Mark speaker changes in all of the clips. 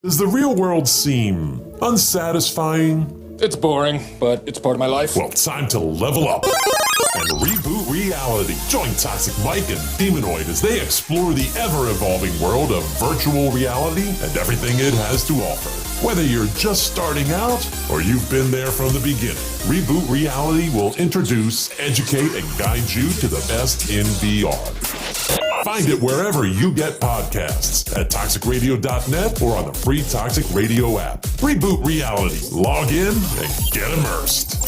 Speaker 1: Does the real world seem unsatisfying?
Speaker 2: It's boring, but it's part of my life.
Speaker 1: Well, time to level up and reboot reality. Join Toxic Mike and Demonoid as they explore the ever-evolving world of virtual reality and everything it has to offer. Whether you're just starting out or you've been there from the beginning, Reboot Reality will introduce, educate, and guide you to the best in VR. Find it wherever you get podcasts at toxicradio.net or on the free Toxic Radio app. Reboot Reality. Log in and get immersed.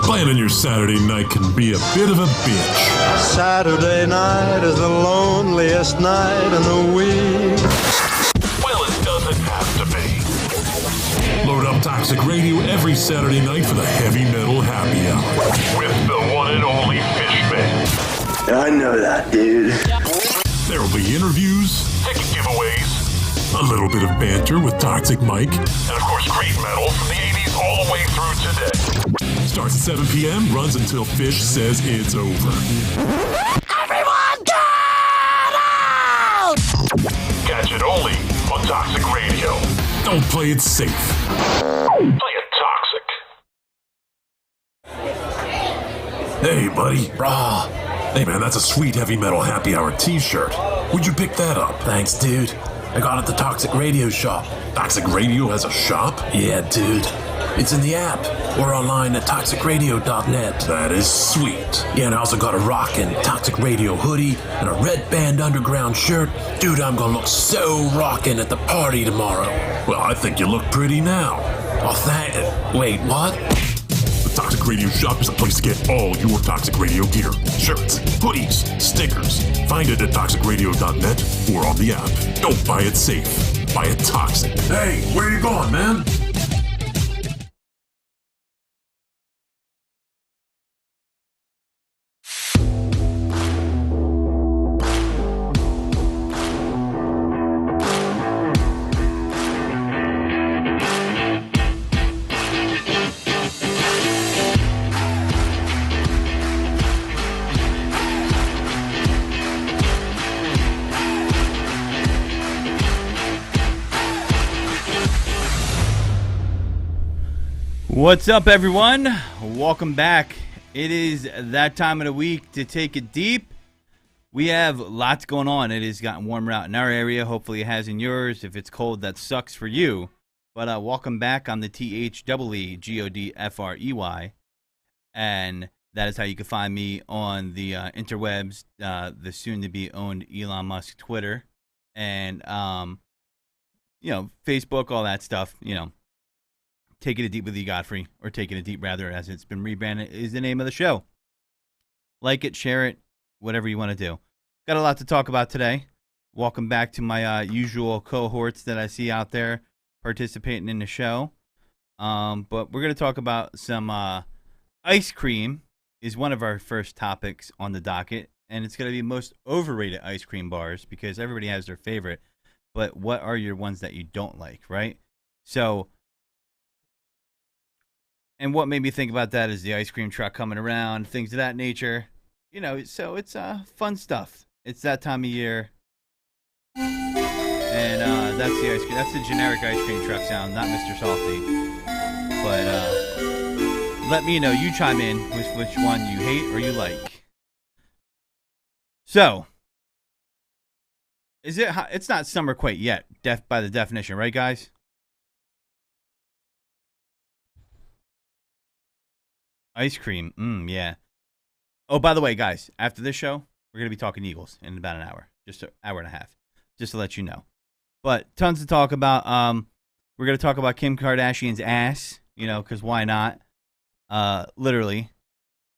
Speaker 1: Planning your Saturday night can be a bit of a bitch.
Speaker 3: Saturday night is the loneliest night in the week.
Speaker 1: Well, it doesn't have to be. Load up Toxic Radio every Saturday night for the heavy metal happy hour with the one and only Fishman.
Speaker 3: I know that, dude.
Speaker 1: There will be interviews, ticket giveaways, a little bit of banter with Toxic Mike, and of course great metal from the 80s all the way through today. Starts at 7 p.m., runs until Fish says it's over.
Speaker 4: Everyone get out!
Speaker 1: Catch it only on Toxic Radio. Don't play it safe. Play it toxic. Hey, buddy. Brah. Hey, man, that's a sweet heavy metal happy hour t-shirt. Where'd you pick that up?
Speaker 5: Thanks, dude. I got it at the Toxic Radio shop.
Speaker 1: Toxic Radio has a shop?
Speaker 5: Yeah, dude. It's in the app or online at toxicradio.net.
Speaker 1: That is sweet.
Speaker 5: Yeah, and I also got a rockin' Toxic Radio hoodie and a Red Band Underground shirt. Dude, I'm gonna look so rockin' at the party tomorrow.
Speaker 1: Well, I think you look pretty now.
Speaker 5: Oh, wait, what?
Speaker 1: The Toxic Radio shop is the place to get all your Toxic Radio gear. Shirts, hoodies, stickers. Find it at toxicradio.net or on the app. Don't buy it safe. Buy it toxic. Hey, where you going, man?
Speaker 6: What's up, everyone? Welcome back. It is that time of the week to take it deep. We have lots going on. It has gotten warmer out in our area. Hopefully it has in yours. If it's cold, that sucks for you. But welcome back. I'm the THEEGODFREY. And that is how you can find me on the interwebs, the soon-to-be owned Elon Musk Twitter. And, Facebook, all that stuff, Taking It Deep with E. Godfrey, or Taking It Deep, rather, as it's been rebranded, is the name of the show. Like it, share it, whatever you want to do. Got a lot to talk about today. Welcome back to my usual cohorts that I see out there participating in the show. But we're going to talk about some ice cream is one of our first topics on the docket. And it's going to be most overrated ice cream bars because everybody has their favorite. But what are your ones that you don't like, right? So... And what made me think about that is the ice cream truck coming around, things of that nature. So it's fun stuff. It's that time of year. And that's the ice cream. That's the generic ice cream truck sound, not Mr. Salty. But let me know. You chime in with which one you hate or you like. So, it's not summer quite yet, by the definition, right, guys? Ice cream, yeah. Oh, by the way, guys, after this show, we're going to be talking Eagles in about an hour. Just an hour and a half, just to let you know. But tons to talk about. We're going to talk about Kim Kardashian's ass, because why not? Literally.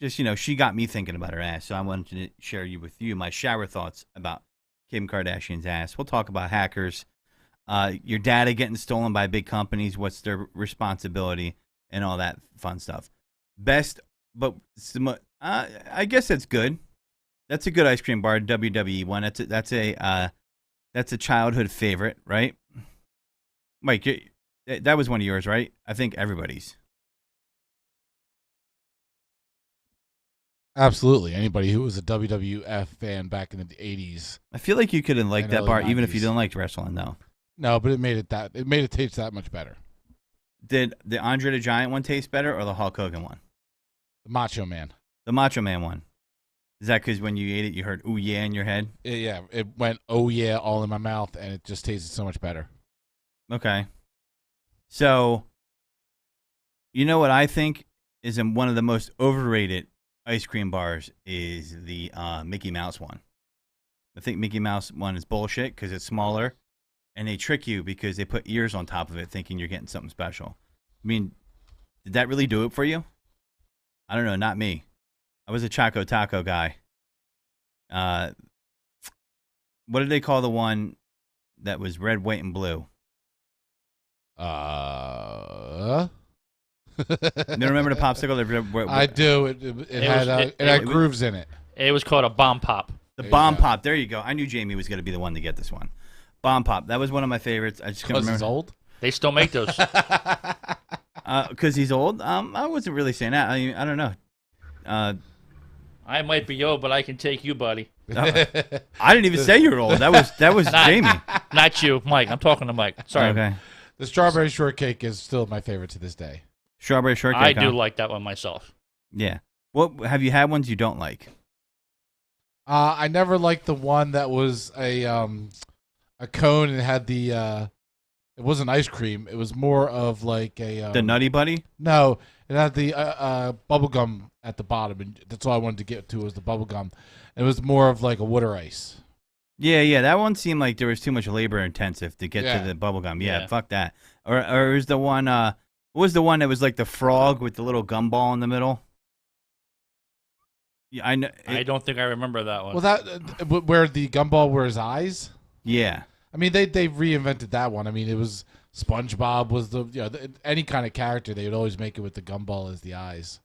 Speaker 6: Just, she got me thinking about her ass, so I wanted to share with you my shower thoughts about Kim Kardashian's ass. We'll talk about hackers, your data getting stolen by big companies, what's their responsibility, and all that fun stuff. Best, but I guess that's good. That's a good ice cream bar, WWE one. That's a childhood favorite, right? Mike, that was one of yours, right? I think everybody's.
Speaker 7: Absolutely. Anybody who was a WWF fan back in the 80s.
Speaker 6: I feel like you couldn't like
Speaker 7: And
Speaker 6: that
Speaker 7: early
Speaker 6: bar even if you
Speaker 7: 90s.
Speaker 6: didn't like wrestling, though.
Speaker 7: No, but it made it taste that much better.
Speaker 6: Did the Andre the Giant one taste better or the Hulk Hogan one?
Speaker 7: The Macho Man.
Speaker 6: The Macho Man one. Is that because when you ate it, you heard "ooh yeah" in your head?
Speaker 7: It went oh yeah all in my mouth, and it just tasted so much better.
Speaker 6: Okay. So, you know what I think is one of the most overrated ice cream bars is the Mickey Mouse one. I think Mickey Mouse one is bullshit because it's smaller, and they trick you because they put ears on top of it thinking you're getting something special. I mean, did that really do it for you? I don't know, not me. I was a Choco Taco guy. What did they call the one that was red, white, and blue?
Speaker 7: You
Speaker 6: remember the popsicle?
Speaker 7: I do. It had grooves in it.
Speaker 8: It was called a Bomb Pop.
Speaker 6: The Bomb Pop. There you go. I knew Jamie was going to be the one to get this one. Bomb Pop. That was one of my favorites. I just couldn't remember.
Speaker 7: He's old?
Speaker 8: They still make those.
Speaker 6: Because he's old? I wasn't really saying that. I don't know.
Speaker 8: I might be old, but I can take you, buddy.
Speaker 6: I didn't even say you were old. That was Jamie.
Speaker 8: Not you, Mike. I'm talking to Mike. Sorry.
Speaker 6: Okay.
Speaker 7: The strawberry shortcake is still my favorite to this day.
Speaker 6: Strawberry shortcake.
Speaker 8: I do like that one myself.
Speaker 6: Yeah. What have you had ones you don't like?
Speaker 7: I never liked the one that was a cone and had the it wasn't ice cream. It was more of like a
Speaker 6: the Nutty Buddy?
Speaker 7: No, it had the bubble gum at the bottom, and that's all I wanted to get to was the bubble gum. It was more of like a water ice.
Speaker 6: Yeah, that one seemed like there was too much labor intensive to get to the bubble gum. Yeah, fuck that. Or was the one what was the one that was like the frog with the little gumball in the middle? Yeah, I know.
Speaker 8: I don't think I remember that one.
Speaker 7: Well, that where the gumball were his eyes.
Speaker 6: Yeah.
Speaker 7: I mean, they reinvented that one. I mean, it was SpongeBob was any kind of character they would always make it with the gumball as the eyes.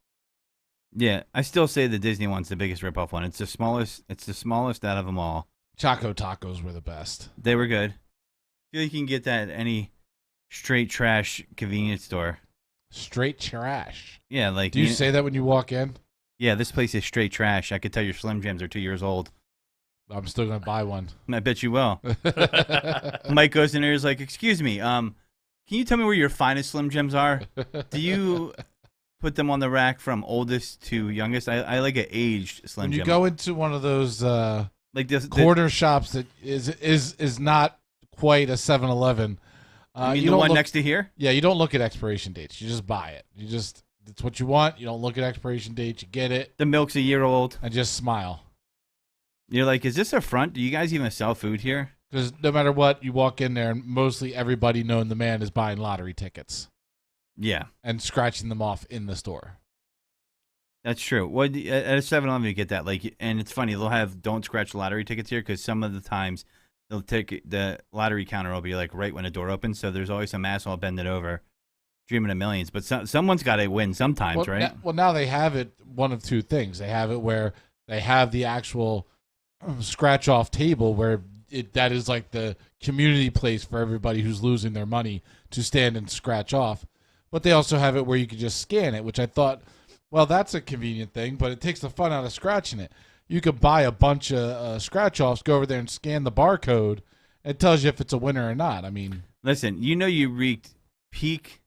Speaker 6: Yeah, I still say the Disney one's the biggest ripoff one. It's the smallest. It's the smallest out of them all.
Speaker 7: Choco Tacos were the best.
Speaker 6: They were good. I feel like you can get that at any straight trash convenience store.
Speaker 7: Straight trash.
Speaker 6: Yeah, like.
Speaker 7: Do you say that when you walk in?
Speaker 6: Yeah, this place is straight trash. I could tell your Slim Jims are 2 years old.
Speaker 7: I'm still gonna buy one.
Speaker 6: I bet you will. Mike goes in there. He's like, "Excuse me, can you tell me where your finest Slim Jims are? Do you put them on the rack from oldest to youngest? I like an aged Slim Jim.
Speaker 7: When you go into one of those
Speaker 6: like this
Speaker 7: corner shops that is not quite a 7-Eleven.
Speaker 6: You the one next to here?
Speaker 7: Yeah, you don't look at expiration dates. You just buy it. It's what you want. You don't look at expiration dates. You get it.
Speaker 6: The milk's a year old.
Speaker 7: And just smile.
Speaker 6: You're like, is this a front? Do you guys even sell food here?
Speaker 7: Because no matter what, you walk in there and mostly everybody known the man is buying lottery tickets.
Speaker 6: Yeah.
Speaker 7: And scratching them off in the store.
Speaker 6: That's true. At a 7-Eleven, you get that. And it's funny, they'll have don't scratch lottery tickets here because some of the times they'll take the lottery counter will be like right when the door opens. So there's always some asshole bending over, dreaming of millions. But someone's got to win sometimes, right?
Speaker 7: Now they have it one of two things. They have it where they have the actual scratch off table where that is like the community place for everybody who's losing their money to stand and scratch off. But they also have it where you can just scan it, which I thought, well, that's a convenient thing, but it takes the fun out of scratching it. You could buy a bunch of scratch offs, go over there and scan the barcode. It tells you if it's a winner or not. I mean,
Speaker 6: listen, you reeked peak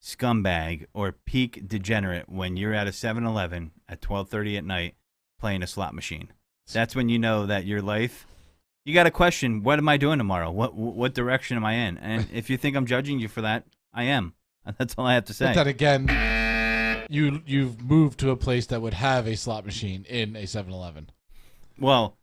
Speaker 6: scumbag or peak degenerate when you're at a 7-Eleven at 12:30 at night playing a slot machine. That's when you know that your life, you got to question, what am I doing tomorrow? What direction am I in? And if you think I'm judging you for that, I am. That's all I have to say.
Speaker 7: But then again, you've moved to a place that would have a slot machine in a 7-Eleven.
Speaker 6: Well,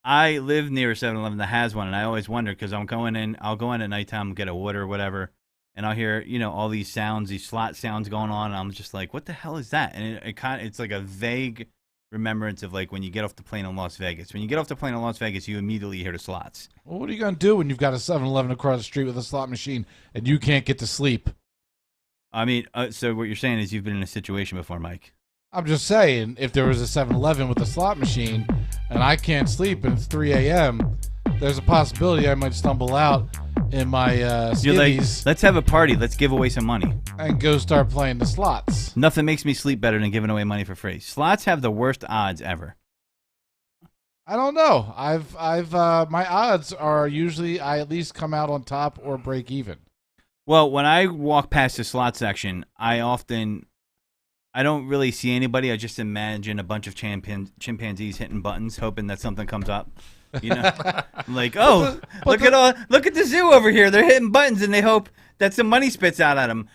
Speaker 6: I live near a 7-Eleven that has one, and I always wonder because I'll go in at nighttime, get a water or whatever, and I'll hear, all these sounds, these slot sounds going on, and I'm just like, what the hell is that? And it's like a vague remembrance of like when you get off the plane in Las Vegas. When you get off the plane in Las Vegas, you immediately hear the slots.
Speaker 7: Well, what are you going to do when you've got a 7-Eleven across the street with a slot machine and you can't get to sleep?
Speaker 6: I mean, so what you're saying is you've been in a situation before, Mike.
Speaker 7: I'm just saying, if there was a 7-Eleven with a slot machine and I can't sleep and it's 3 a.m., there's a possibility I might stumble out in my
Speaker 6: You're like,
Speaker 7: skivvies
Speaker 6: let's have a party. Let's give away some money.
Speaker 7: and go start playing the slots.
Speaker 6: Nothing makes me sleep better than giving away money for free. Slots have the worst odds ever.
Speaker 7: I don't know. I've my odds are usually I at least come out on top or break even.
Speaker 6: Well, when I walk past the slot section, I don't really see anybody. I just imagine a bunch of chimpanzees hitting buttons, hoping that something comes up. You know, like, oh, look at the zoo over here. They're hitting buttons, and they hope that some money spits out at them.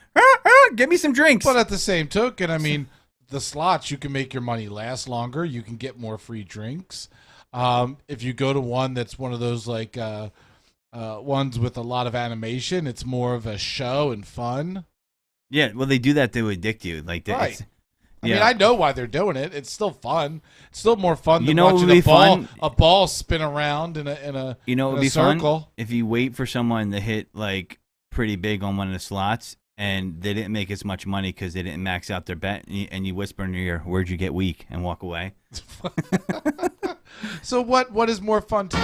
Speaker 6: Give me some drinks.
Speaker 7: But at the same token, I mean, the slots you can make your money last longer. You can get more free drinks. If you go to one that's one of those like ones with a lot of animation, it's more of a show and fun.
Speaker 6: Yeah, well, they do that to addict you. Like,
Speaker 7: Right. I
Speaker 6: yeah.
Speaker 7: mean, I know why they're doing it. It's still fun. It's still more fun than
Speaker 6: know what
Speaker 7: watching
Speaker 6: would be
Speaker 7: a ball spin around in a
Speaker 6: You know, it
Speaker 7: in
Speaker 6: would
Speaker 7: a
Speaker 6: be
Speaker 7: circle.
Speaker 6: fun if you wait for someone to hit like pretty big on one of the slots, and they didn't make as much money because they didn't max out their bet, and you whisper in their ear, "Where'd you get weak?" and walk away.
Speaker 7: So what is more fun to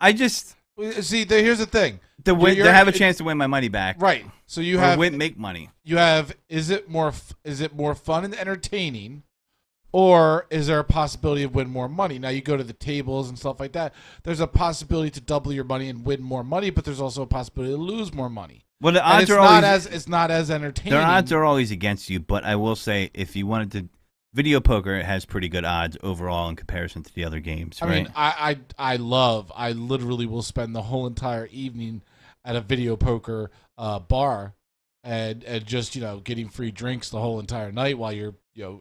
Speaker 6: I just
Speaker 7: you? See, here's the thing.
Speaker 6: to win,
Speaker 7: You're-
Speaker 6: to have a chance to win my money back,
Speaker 7: Right. So you
Speaker 6: or
Speaker 7: have
Speaker 6: make money.
Speaker 7: you have is it more fun and entertaining, or is there a possibility of win more money? Now you go to the tables and stuff like that. There's a possibility to double your money and win more money, but there's also a possibility to lose more money.
Speaker 6: Well, the
Speaker 7: And
Speaker 6: odds are always
Speaker 7: it's not as entertaining.
Speaker 6: their odds are always against you. But I will say, if you wanted to, video poker has pretty good odds overall in comparison to the other games.
Speaker 7: I
Speaker 6: Right?
Speaker 7: mean, I literally will spend the whole entire evening at a video poker bar and just, getting free drinks the whole entire night while you're,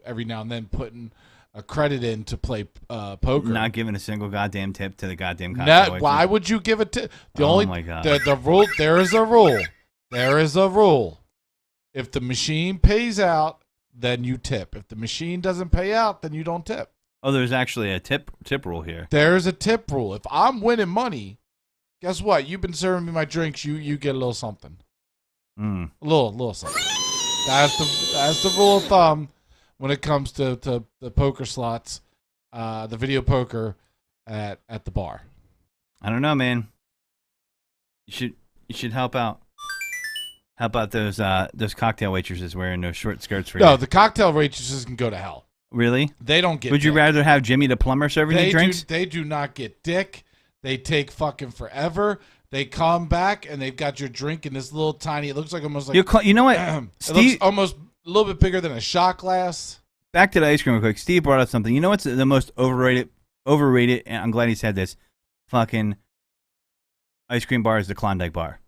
Speaker 7: every now and then putting a credit in to play poker.
Speaker 6: Not giving a single goddamn tip to the goddamn cocktail.
Speaker 7: Why would you give a tip?
Speaker 6: My God.
Speaker 7: The rule, there is a rule. There is a rule. If the machine pays out, then you tip. If the machine doesn't pay out, then you don't tip.
Speaker 6: Oh, there's actually a tip rule here.
Speaker 7: There's a tip rule. If I'm winning money, guess what? You've been serving me my drinks. You get a little something.
Speaker 6: Mm.
Speaker 7: A little something. That's the rule of thumb when it comes to the poker slots, the video poker at the bar.
Speaker 6: I don't know, man. You should help out. Help out those cocktail waitresses wearing those short skirts for you.
Speaker 7: No, the cocktail waitresses can go to hell.
Speaker 6: Really?
Speaker 7: They don't get.
Speaker 6: Would you
Speaker 7: dick.
Speaker 6: rather have Jimmy the plumber serving you drinks?
Speaker 7: They do not get dick. They take fucking forever. They come back and they've got your drink in this little tiny. It looks like almost like
Speaker 6: You know what?
Speaker 7: it
Speaker 6: Steve,
Speaker 7: looks almost a little bit bigger than a shot glass.
Speaker 6: back to the ice cream real quick. Steve brought up something. You know what's the most overrated, and I'm glad he said this, fucking ice cream bar is the Klondike bar.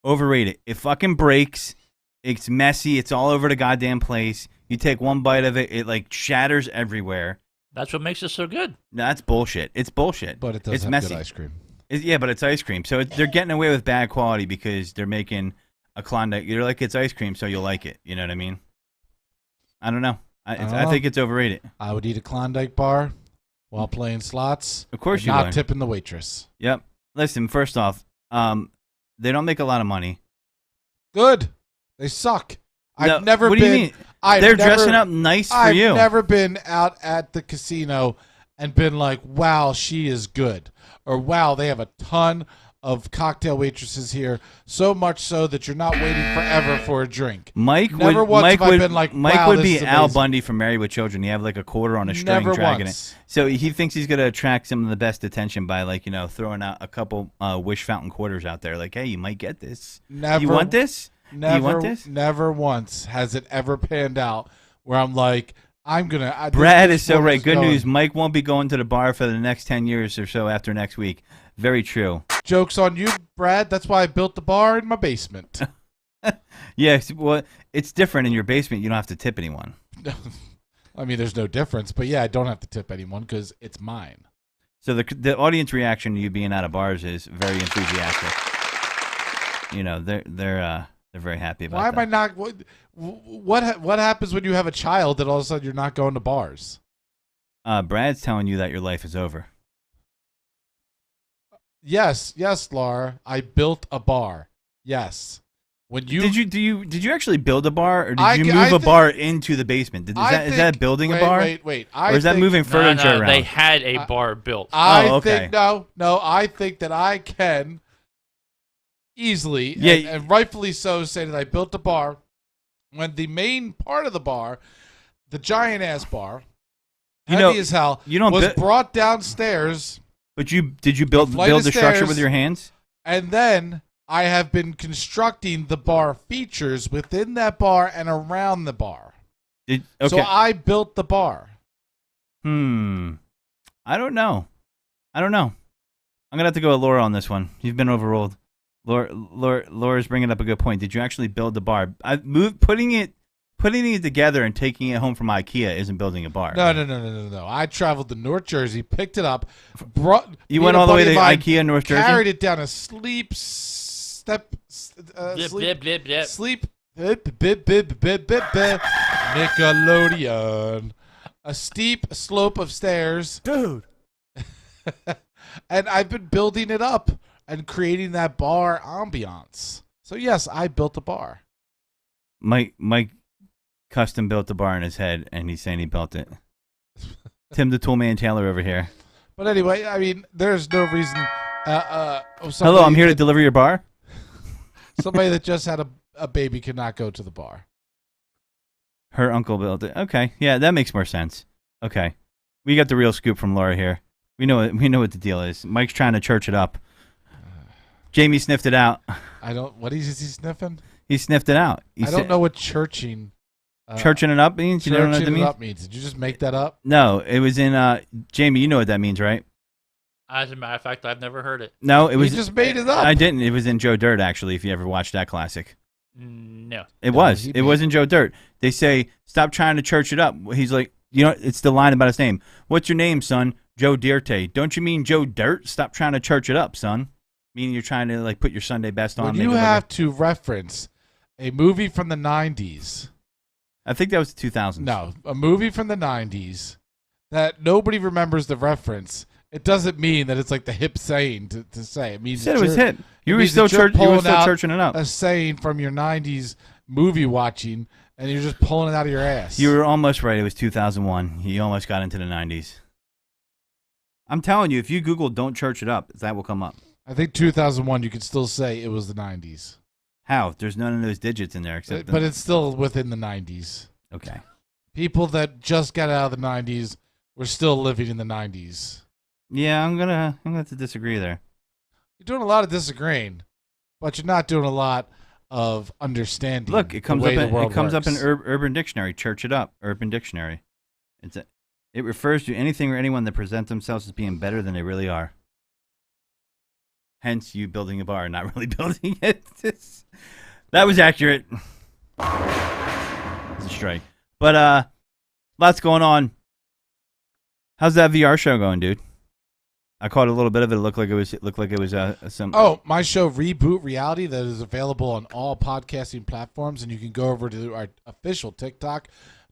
Speaker 6: Overrated. It fucking breaks. It's messy. It's all over the goddamn place. You take one bite of it, it like shatters everywhere.
Speaker 8: That's what makes it so good.
Speaker 6: No, that's bullshit. It's bullshit.
Speaker 7: But it does
Speaker 6: it's
Speaker 7: have
Speaker 6: messy.
Speaker 7: good ice cream.
Speaker 6: Yeah, but it's ice cream. So they're getting away with bad quality because they're making a Klondike. You're like, it's ice cream, so you'll like it. You know what I mean? I don't know. I think it's overrated.
Speaker 7: I would eat a Klondike bar while playing slots.
Speaker 6: Of course
Speaker 7: and
Speaker 6: you
Speaker 7: not
Speaker 6: would.
Speaker 7: tipping the waitress.
Speaker 6: Yep. Listen, first off, they don't make a lot of money.
Speaker 7: Good. They suck.
Speaker 6: No,
Speaker 7: I've never
Speaker 6: what
Speaker 7: been.
Speaker 6: do you mean?
Speaker 7: I've
Speaker 6: They're
Speaker 7: never-
Speaker 6: dressing up nice for
Speaker 7: I've
Speaker 6: you.
Speaker 7: never been out at the casino and been like, wow, she is good. Or wow, they have a ton of cocktail waitresses here. So much so that you're not waiting forever for a drink.
Speaker 6: Mike
Speaker 7: Never
Speaker 6: would,
Speaker 7: once
Speaker 6: Mike
Speaker 7: have I
Speaker 6: would,
Speaker 7: been like,
Speaker 6: Mike
Speaker 7: wow,
Speaker 6: would
Speaker 7: this
Speaker 6: be
Speaker 7: is
Speaker 6: Al
Speaker 7: amazing.
Speaker 6: Bundy from Married with Children. You have like a quarter on a string
Speaker 7: Never
Speaker 6: dragging
Speaker 7: once.
Speaker 6: it. So he thinks he's going to attract some of the best attention by like, throwing out a couple wish fountain quarters out there. Like, hey, you might get this.
Speaker 7: Never.
Speaker 6: You want this?
Speaker 7: Never,
Speaker 6: you want this?
Speaker 7: Never once has it ever panned out where I'm like, I'm going to.
Speaker 6: Brad is so right. Good news. Mike won't be going to the bar for the next 10 years or so after next week. Very true.
Speaker 7: Joke's on you, Brad. That's why I built the bar in my basement.
Speaker 6: Yes, well, it's different in your basement. You don't have to tip anyone.
Speaker 7: I mean, there's no difference. But yeah, I don't have to tip anyone because it's mine.
Speaker 6: So the audience reaction to you being out of bars is very enthusiastic. They're very happy about
Speaker 7: Why
Speaker 6: that.
Speaker 7: am I not? What happens when you have a child that all of a sudden you're not going to bars?
Speaker 6: Brad's telling you that your life is over.
Speaker 7: Yes, Laura. I built a bar. Yes. When you
Speaker 6: did you actually build a bar, or did you move a bar into the basement? Is that building a bar?
Speaker 7: Wait.
Speaker 6: Or is that moving furniture around?
Speaker 8: They had a bar built.
Speaker 7: I think no. I think that I can easily and rightfully so say that I built a bar when the main part of the bar, the giant ass bar, heavy as hell, was brought downstairs.
Speaker 6: But did you build the structure with your hands?
Speaker 7: And then I have been constructing the bar features within that bar and around the bar. So I built the bar.
Speaker 6: I don't know. I'm gonna have to go with Laura on this one. You've been overruled. Laura's bringing up a good point. Did you actually build the bar? Putting it together and taking it home from IKEA isn't building a bar.
Speaker 7: No. I traveled to North Jersey, picked it up,
Speaker 6: You went all the way to IKEA, North Jersey?
Speaker 7: Carried it down a sleep. Nickelodeon. A steep slope of stairs.
Speaker 6: Dude.
Speaker 7: And I've been building it up and creating that bar ambiance. So, yes, I built a bar.
Speaker 6: Mike custom built the bar in his head, and he's saying he built it. Tim the Toolman Taylor over here.
Speaker 7: But anyway, I mean, there's no reason.
Speaker 6: Hello, I'm here to deliver your bar.
Speaker 7: Somebody that just had a baby cannot go to the bar.
Speaker 6: Her uncle built it. Okay, yeah, that makes more sense. Okay, we got the real scoop from Laura here. We know what the deal is. Mike's trying to church it up. Jamie sniffed it out.
Speaker 7: What is he sniffing?
Speaker 6: He sniffed it out.
Speaker 7: I don't know what churching.
Speaker 6: Churching it up means? You don't know what that means?
Speaker 7: Up means. Did you just make that up?
Speaker 6: No, it was in. Jamie, you know what that means, right?
Speaker 8: As a matter of fact, I've never heard it.
Speaker 6: No, it was.
Speaker 7: You just made it up.
Speaker 6: I didn't. It was in Joe Dirt, actually. If you ever watched that classic.
Speaker 8: No.
Speaker 6: It was. It was in Joe Dirt. They say, "Stop trying to church it up." He's like, it's the line about his name. What's your name, son? Joe Dirte. Don't you mean Joe Dirt? Stop trying to church it up, son. Meaning you're trying to put your Sunday best on.
Speaker 7: When you have to reference a movie from the 90s.
Speaker 6: I think that was the 2000s.
Speaker 7: No, a movie from the 90s that nobody remembers the reference. It doesn't mean that it's like the hip saying to say. It means
Speaker 6: you said it was hip. You were still churching it up.
Speaker 7: A saying from your 90s movie watching, and you're just pulling it out of your ass.
Speaker 6: You were almost right. It was 2001. You almost got into the 90s. I'm telling you, if you Google "don't church it up," that will come up.
Speaker 7: I think 2001, you could still say it was the 90s.
Speaker 6: How? There's none of those digits in there except.
Speaker 7: But it's still within the 90s.
Speaker 6: Okay.
Speaker 7: People that just got out of the 90s were still living in the 90s.
Speaker 6: Yeah, I'm gonna have to disagree there.
Speaker 7: You're doing a lot of disagreeing, but you're not doing a lot of understanding.
Speaker 6: Look, it comes up in Urban Dictionary. Church it up, Urban Dictionary. It refers to anything or anyone that present themselves as being better than they really are. Hence, you building a bar, not really building it. That was accurate. It's a strike. But lots going on. How's that VR show going, dude? I caught a little bit of it. It looked like it was some.
Speaker 7: Oh, my show Reboot Reality that is available on all podcasting platforms, and you can go over to our official TikTok,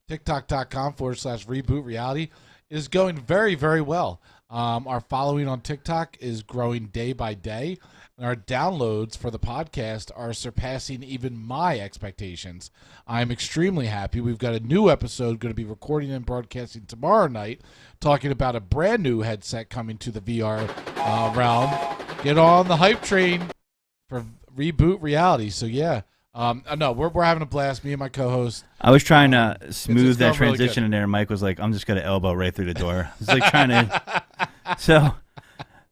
Speaker 7: tiktok.com/Reboot Reality, is going very, very well. Our following on TikTok is growing day by day, and our downloads for the podcast are surpassing even my expectations. I'm extremely happy. We've got a new episode going to be recording and broadcasting tomorrow night, talking about a brand new headset coming to the VR realm. Get on the hype train for Reboot Reality. So yeah, no, we're having a blast. Me and my co-host.
Speaker 6: I was trying to smooth that transition in there. Mike was like, "I'm just going to elbow right through the door." It's like trying to. So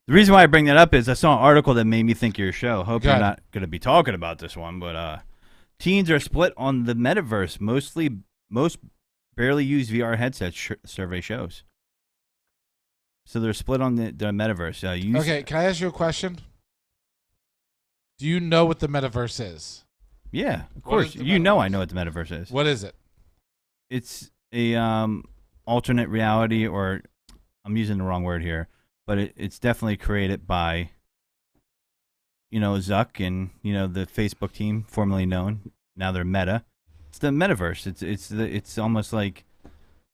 Speaker 6: the reason why I bring that up is I saw an article that made me think of your show. Hope you're not going to be talking about this one, but teens are split on the metaverse. Most barely used VR headsets survey shows. So they're split on the metaverse.
Speaker 7: Okay, can I ask you a question? Do you know what the metaverse is?
Speaker 6: Yeah, of course. I know what the metaverse is.
Speaker 7: What is it?
Speaker 6: It's a alternate reality, or I'm using the wrong word here, but it's definitely created by, Zuck and, the Facebook team, formerly known. Now they're Meta. It's the metaverse. It's almost like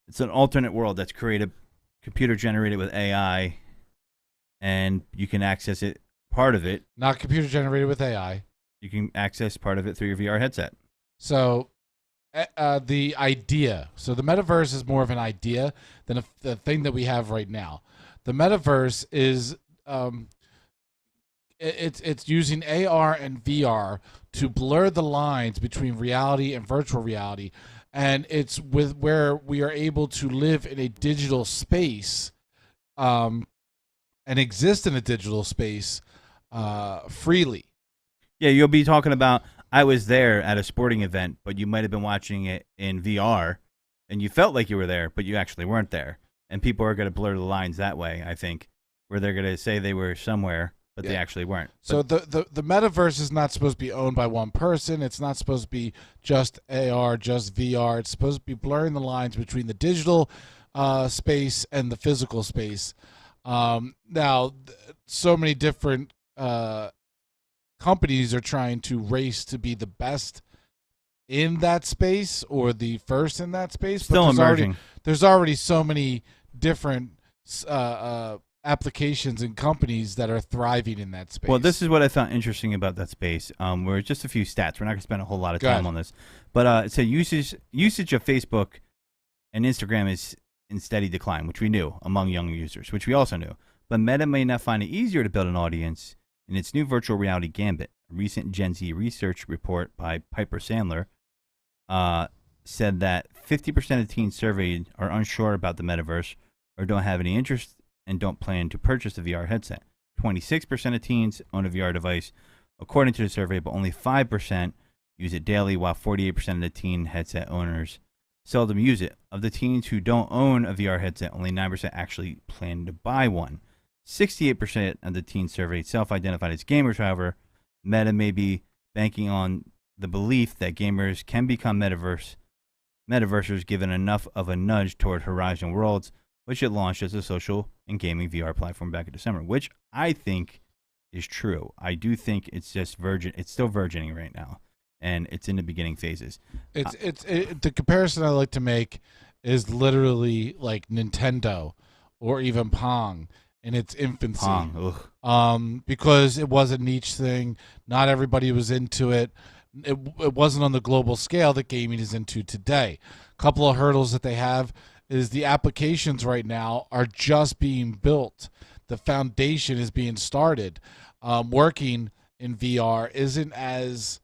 Speaker 6: it's an alternate world that's created, computer generated with AI, and you can access it. Part of it.
Speaker 7: Not computer generated with AI.
Speaker 6: you can access part of it through your VR headset.
Speaker 7: So the idea. So the metaverse is more of an idea than the thing that we have right now. The metaverse is it's using AR and VR to blur the lines between reality and virtual reality, and it's with where we are able to live in a digital space, and exist in a digital space freely.
Speaker 6: Yeah, you'll be talking about, I was there at a sporting event, but you might have been watching it in VR, and you felt like you were there, but you actually weren't there. And people are going to blur the lines that way, I think, where they're going to say they were somewhere, but they actually weren't.
Speaker 7: So the metaverse is not supposed to be owned by one person. It's not supposed to be just AR, just VR. It's supposed to be blurring the lines between the digital space and the physical space. Now, so many different companies are trying to race to be the best in that space or the first in that space.
Speaker 6: Still
Speaker 7: but
Speaker 6: emerging.
Speaker 7: There's already so many different applications and companies that are thriving in that space.
Speaker 6: Well, this is what I found interesting about that space. Where just a few stats. We're not going to spend a whole lot of time on this, but it's a usage of Facebook and Instagram is in steady decline, which we knew among young users, which we also knew. But Meta may now find it easier to build an audience in its new virtual reality gambit. A recent Gen Z research report by Piper Sandler said that 50% of teens surveyed are unsure about the metaverse or don't have any interest and don't plan to purchase a VR headset. 26% of teens own a VR device, according to the survey, but only 5% use it daily, while 48% of the teen headset owners seldom use it. Of the teens who don't own a VR headset, only 9% actually plan to buy one. 68% of the teens surveyed self-identified as gamers, however. Meta may be banking on the belief that gamers can become metaversers given enough of a nudge toward Horizon Worlds, which it launched as a social and gaming VR platform back in December, which I think is true. I do think it's just it's still virgining right now, and it's in the beginning phases.
Speaker 7: The comparison I like to make is literally like Nintendo or even Pong in its infancy. Because it was a niche thing. Not everybody was into it. It wasn't on the global scale that gaming is into today. A couple of hurdles that they have is the applications right now are just being built. The foundation is being started. Working in VR isn't as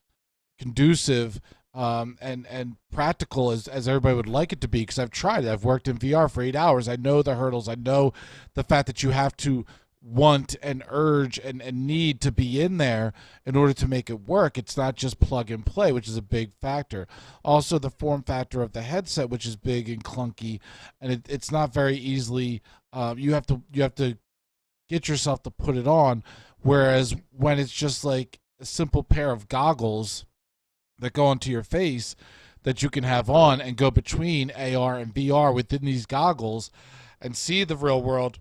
Speaker 7: conducive and practical as everybody would like it to be, because I've tried it. I've worked in VR for 8 hours. I know the hurdles. I know the fact that you have to want and urge and need to be in there in order to make it work. It's not just plug and play, which is a big factor. Also, the form factor of the headset, which is big and clunky, and it's not very easily. You have to get yourself to put it on. Whereas when it's just like a simple pair of goggles that go onto your face that you can have on and go between AR and VR within these goggles and see the real world.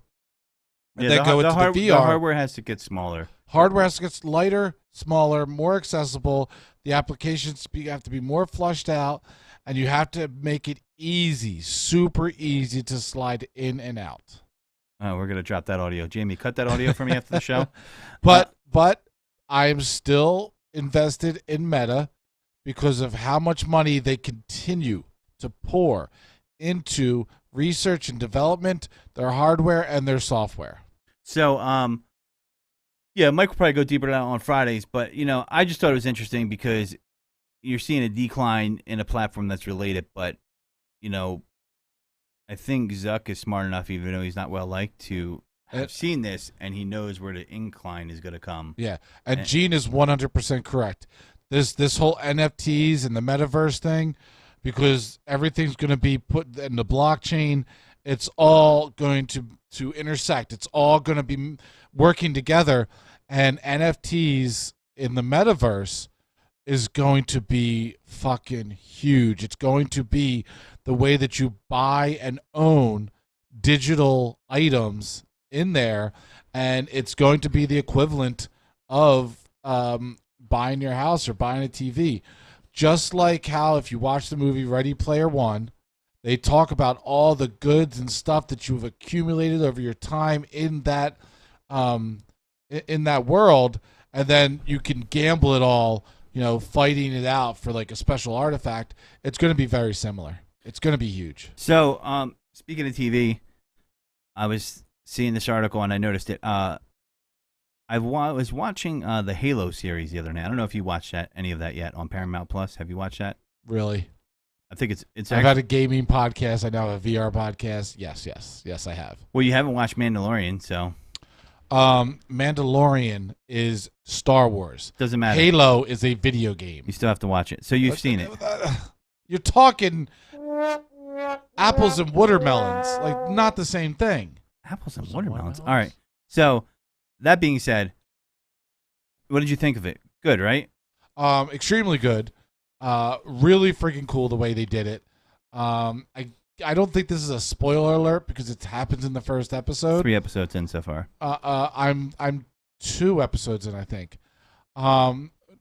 Speaker 7: And then go into the VR.
Speaker 6: The hardware has to get smaller.
Speaker 7: Hardware has to get lighter, smaller, more accessible. The applications have to be more flushed out, and you have to make it easy, super easy to slide in and out.
Speaker 6: Oh, we're gonna drop that audio. Jamie, cut that audio for me after the show.
Speaker 7: But I am still invested in Meta because of how much money they continue to pour into research and development, their hardware and their software.
Speaker 6: So, yeah, Mike will probably go deeper down on Fridays, but I just thought it was interesting because you're seeing a decline in a platform that's related, but I think Zuck is smart enough, even though he's not well liked, to have seen this, and he knows where the incline is going to come.
Speaker 7: Yeah, and Gene is 100% correct. This whole NFTs and the metaverse thing, because everything's going to be put in the blockchain, it's all going to intersect. It's all going to be working together, and NFTs in the metaverse is going to be fucking huge. It's going to be the way that you buy and own digital items in there, and it's going to be the equivalent of buying your house or buying a TV. Just like how if you watch the movie Ready Player One, they talk about all the goods and stuff that you've accumulated over your time in that world, and then you can gamble it all, fighting it out for like a special artifact, it's going to be very similar. It's going to be huge.
Speaker 6: So, speaking of TV, I was seeing this article and I noticed it. I was watching the Halo series the other night. I don't know if you watched any of that yet on Paramount Plus. Have you watched that?
Speaker 7: Really?
Speaker 6: I think it's.
Speaker 7: I've had a gaming podcast. I now have a VR podcast. Yes, I have.
Speaker 6: Well, you haven't watched Mandalorian, so.
Speaker 7: Mandalorian is Star Wars.
Speaker 6: Doesn't matter.
Speaker 7: Halo is a video game.
Speaker 6: You still have to watch it. So you've seen it.
Speaker 7: You're talking apples and watermelons, like not the same thing.
Speaker 6: Apples and watermelons. All right. So that being said, what did you think of it? Good, right?
Speaker 7: Extremely good. Really freaking cool the way they did it. I don't think this is a spoiler alert because it happens in the first episode.
Speaker 6: 3 episodes in so far.
Speaker 7: I'm 2 episodes in, I think.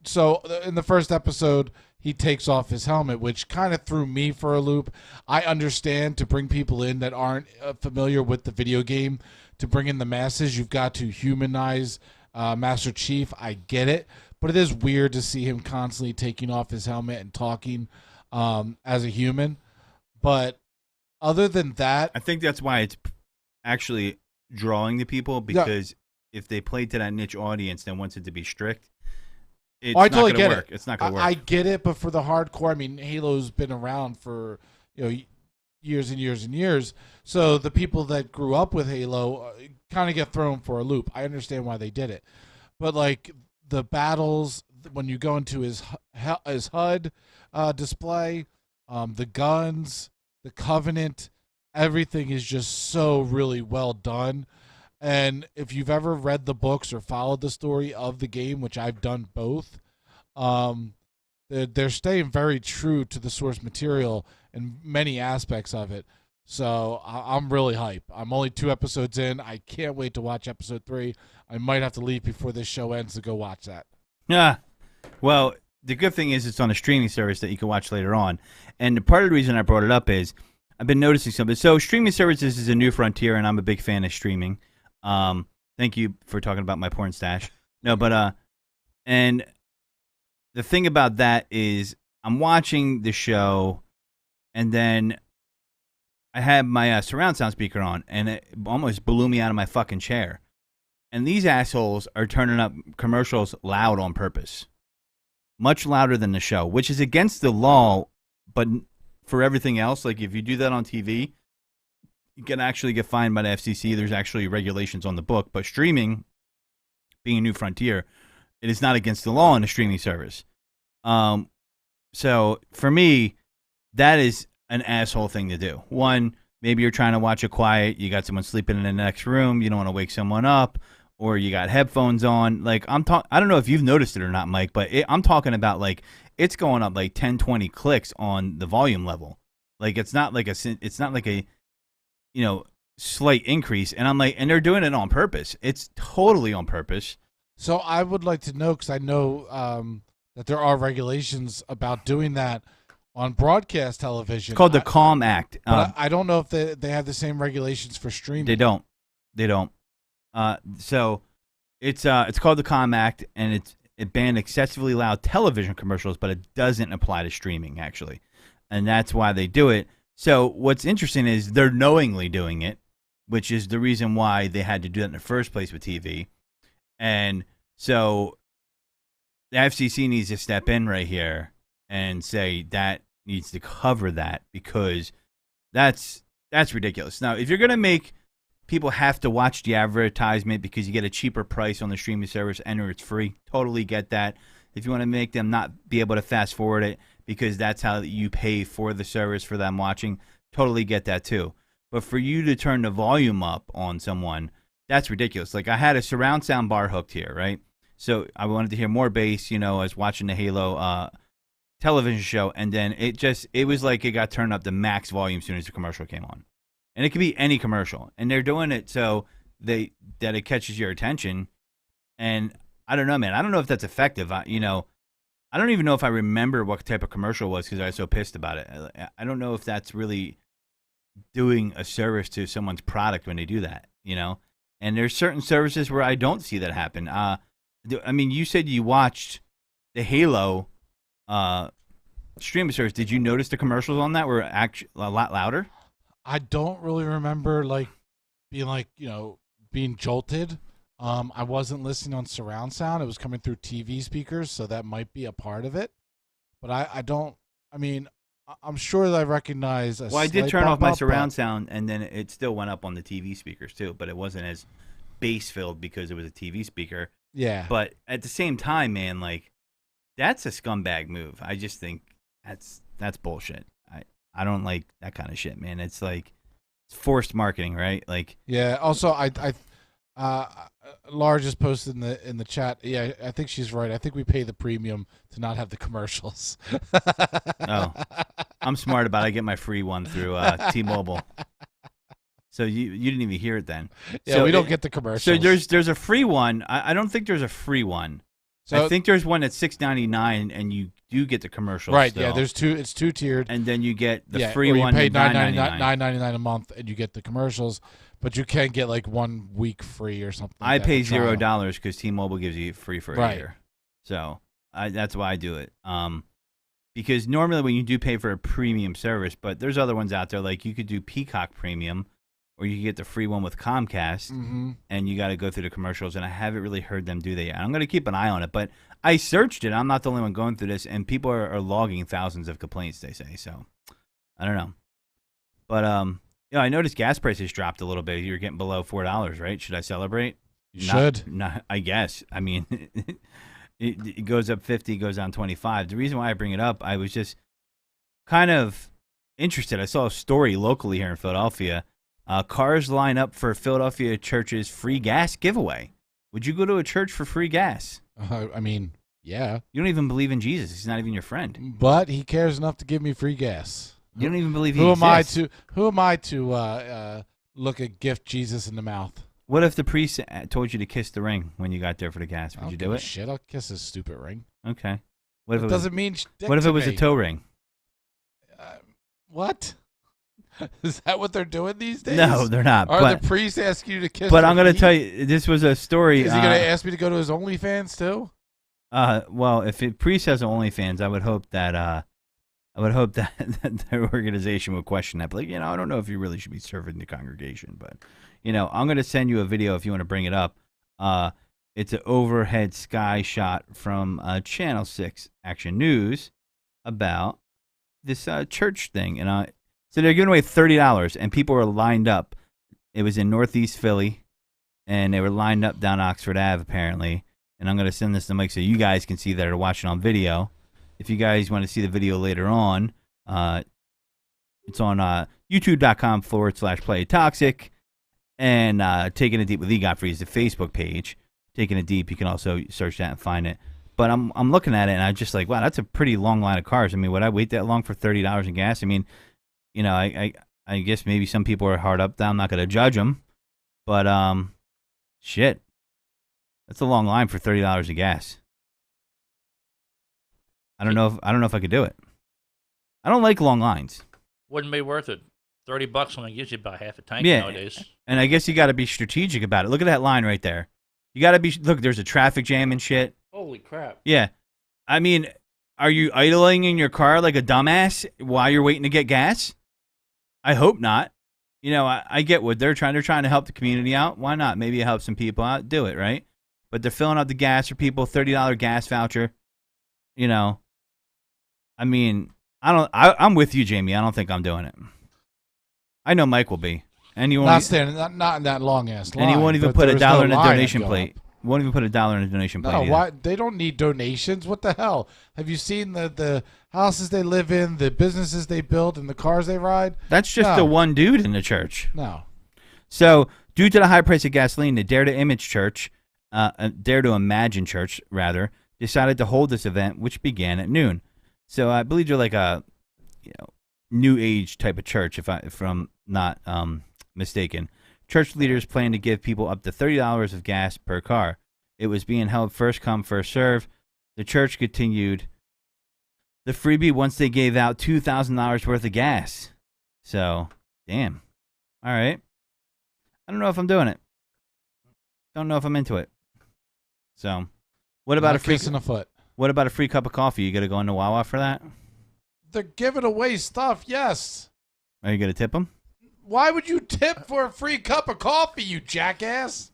Speaker 7: So in the first episode, he takes off his helmet, which kind of threw me for a loop. I understand to bring people in that aren't familiar with the video game, to bring in the masses, you've got to humanize Master Chief. I get it, but it is weird to see him constantly taking off his helmet and talking as a human. But other than that,
Speaker 6: I think that's why it's actually drawing the people, because if they played to that niche audience that wants it to be strict, it's not going to work. It's not going to work.
Speaker 7: I get it, but for the hardcore, I mean, Halo's been around for years and years and years. So the people that grew up with Halo kind of get thrown for a loop. I understand why they did it, but like the battles, when you go into his HUD display, the guns, the Covenant, everything is just so really well done. And if you've ever read the books or followed the story of the game, which I've done both, they're staying very true to the source material in many aspects of it. So I'm really hype. I'm only 2 episodes in. I can't wait to watch episode 3. I might have to leave before this show ends to go watch that.
Speaker 6: Yeah. Well, the good thing is it's on a streaming service that you can watch later on. And part of the reason I brought it up is I've been noticing something. So streaming services is a new frontier, and I'm a big fan of streaming. Thank you for talking about my porn stash. No, but and the thing about that is I'm watching the show, and then I had my surround sound speaker on, and it almost blew me out of my fucking chair. And these assholes are turning up commercials loud on purpose. Much louder than the show, which is against the law, but for everything else, like if you do that on TV, you can actually get fined by the FCC. There's actually regulations on the book, but streaming, being a new frontier, it is not against the law in a streaming service. So for me, that is an asshole thing to do. One, maybe you're trying to watch it quiet. You got someone sleeping in the next room. You don't want to wake someone up. Or you got headphones on. Like I don't know if you've noticed it or not, Mike, but I'm talking about like it's going up like 10, 20 clicks on the volume level. Like it's not like a slight increase. And I'm like, and they're doing it on purpose. It's totally on purpose.
Speaker 7: So I would like to know, because I know that there are regulations about doing that on broadcast television.
Speaker 6: It's called the Calm Act.
Speaker 7: But I don't know if they have the same regulations for streaming.
Speaker 6: They don't. So it's called the Calm Act, and it banned excessively loud television commercials, but it doesn't apply to streaming actually, and that's why they do it. So what's interesting is they're knowingly doing it, which is the reason why they had to do that in the first place with TV, and so the FCC needs to step in right here and say that needs to cover that, because that's ridiculous. Now, if you're gonna make people have to watch the advertisement because you get a cheaper price on the streaming service and or it's free, totally get that. If you want to make them not be able to fast forward it because that's how you pay for the service for them watching, totally get that too. But for you to turn the volume up on someone, that's ridiculous. Like I had a surround sound bar hooked here, right? So I wanted to hear more bass, I was watching the Halo television show, and then it was like it got turned up to max volume as soon as the commercial came on. And it could be any commercial. And they're doing it so that it catches your attention. And I don't know, man. I don't know if that's effective. I don't even know if I remember what type of commercial it was because I was so pissed about it. I don't know if that's really doing a service to someone's product when they do that, And there's certain services where I don't see that happen. I mean, you said you watched the Halo streaming service. Did you notice the commercials on that were actually a lot louder?
Speaker 7: I don't really remember being jolted. I wasn't listening on surround sound. It was coming through TV speakers, so that might be a part of it. But I don't. I mean, I'm sure that I recognize.
Speaker 6: Well, I did turn off my surround sound, and then it still went up on the TV speakers too. But it wasn't as bass filled because it was a TV speaker.
Speaker 7: Yeah.
Speaker 6: But at the same time, man, like that's a scumbag move. I just think that's bullshit. I don't like that kind of shit, man. It's like it's forced marketing, right? Like
Speaker 7: yeah. Also, Laura just posted in the chat. Yeah, I think she's right. I think we pay the premium to not have the commercials.
Speaker 6: Oh, I'm smart about it. I get my free one through T-Mobile. So you didn't even hear it then.
Speaker 7: Yeah,
Speaker 6: so
Speaker 7: we don't get the commercials.
Speaker 6: So there's a free one. I don't think there's a free one. So I think there's one at $6.99, and you do get the commercials.
Speaker 7: Right?
Speaker 6: Still.
Speaker 7: Yeah, there's two. It's two tiered,
Speaker 6: and then you get the
Speaker 7: yeah,
Speaker 6: free
Speaker 7: or you
Speaker 6: one.
Speaker 7: pay
Speaker 6: $9.99
Speaker 7: a month, and you get the commercials. But you can get like 1 week free or something.
Speaker 6: I pay $0 because T-Mobile gives you free for a
Speaker 7: right.
Speaker 6: year. So that's why I do it. Because normally when you do pay for a premium service, but there's other ones out there like you could do Peacock Premium, or you could get the free one with Comcast, and you got to go through the commercials. And I haven't really heard them do that yet. I'm going to keep an eye on it, but I searched it. I'm not the only one going through this, and people are logging thousands of complaints. They say so. I don't know, but I noticed gas prices dropped a little bit. You're getting below $4, right? Should I celebrate?
Speaker 7: You should.
Speaker 6: Not, I guess. I mean, it goes up 50, goes down 25. The reason why I bring it up, I was just kind of interested. I saw a story locally here in Philadelphia. Cars line up for Philadelphia church's free gas giveaway. Would you go to a church for free gas?
Speaker 7: I mean, yeah.
Speaker 6: You don't even believe in Jesus. He's not even your friend.
Speaker 7: But he cares enough to give me free gas.
Speaker 6: You don't even believe he
Speaker 7: Who
Speaker 6: exists.
Speaker 7: Who am I to look at gift Jesus in the mouth?
Speaker 6: What if the priest told you to kiss the ring when you got there for the gas? Would you do it?
Speaker 7: Shit, I'll kiss his stupid ring.
Speaker 6: Okay. What if
Speaker 7: it doesn't mean dick
Speaker 6: What if
Speaker 7: to
Speaker 6: it was
Speaker 7: me.
Speaker 6: a toe ring?
Speaker 7: What? Is that what they're doing these days?
Speaker 6: No, they're not.
Speaker 7: Are the priests asking you to kiss?
Speaker 6: But I'm
Speaker 7: going to
Speaker 6: tell you, this was a story.
Speaker 7: Is he going to ask me to go to his OnlyFans too?
Speaker 6: Well, if a priest has an OnlyFans, I would hope that that their organization would question that. But like, I don't know if you really should be serving the congregation. But I'm going to send you a video if you want to bring it up. It's an overhead sky shot from Channel 6 Action News about this church thing, and so they're giving away $30, and people were lined up. It was in Northeast Philly, and they were lined up down Oxford Ave, apparently. And I'm going to send this to Mike so you guys can see that are watching on video. If you guys want to see the video later on, it's on youtube.com/playtoxic, and Taking It Deep with Godfrey is the Facebook page. Taking It Deep, you can also search that and find it. But I'm looking at it, and I'm just like, wow, that's a pretty long line of cars. I mean, would I wait that long for $30 in gas? I mean, I guess maybe some people are hard up. I'm not going to judge them, but shit, that's a long line for $30 of gas. I don't know if I could do it. I don't like long lines.
Speaker 8: Wouldn't be worth it. $30 only gives you about half a tank nowadays.
Speaker 6: And I guess you got to be strategic about it. Look at that line right there. You got to be. Look, there's a traffic jam and shit.
Speaker 8: Holy crap!
Speaker 6: Yeah, I mean, are you idling in your car like a dumbass while you're waiting to get gas? I hope not. I get what they're trying. They're trying to help the community out. Why not? Maybe help some people out. Do it, right? But they're filling up the gas for people. $30 gas voucher. I mean, I'm with you, Jamie. I don't think I'm doing it. I know Mike will be. And you
Speaker 7: not in that long ass line.
Speaker 6: And he won't even put $1 in a donation plate. Won't even put $1 in a donation plate.
Speaker 7: No, why? They don't need donations. What the hell? Have you seen the houses they live in, the businesses they build, and the cars they ride?
Speaker 6: That's just the one dude in the church.
Speaker 7: No.
Speaker 6: So, due to the high price of gasoline, the Dare to Imagine Church, rather, decided to hold this event, which began at noon. So, I believe you're like a new age type of church, if I'm not mistaken. Church leaders plan to give people up to $30 of gas per car. It was being held first come, first serve. The church continued the freebie once they gave out $2,000 worth of gas. So, damn. All right. I don't know if I'm doing it. Don't know if I'm into it. So, What about
Speaker 7: Not
Speaker 6: a free
Speaker 7: kiss in the foot?
Speaker 6: What about a free cup of coffee? You got to go into Wawa for that?
Speaker 7: They're giving away stuff. Yes.
Speaker 6: Are you going to tip them?
Speaker 7: Why would you tip for a free cup of coffee, you jackass?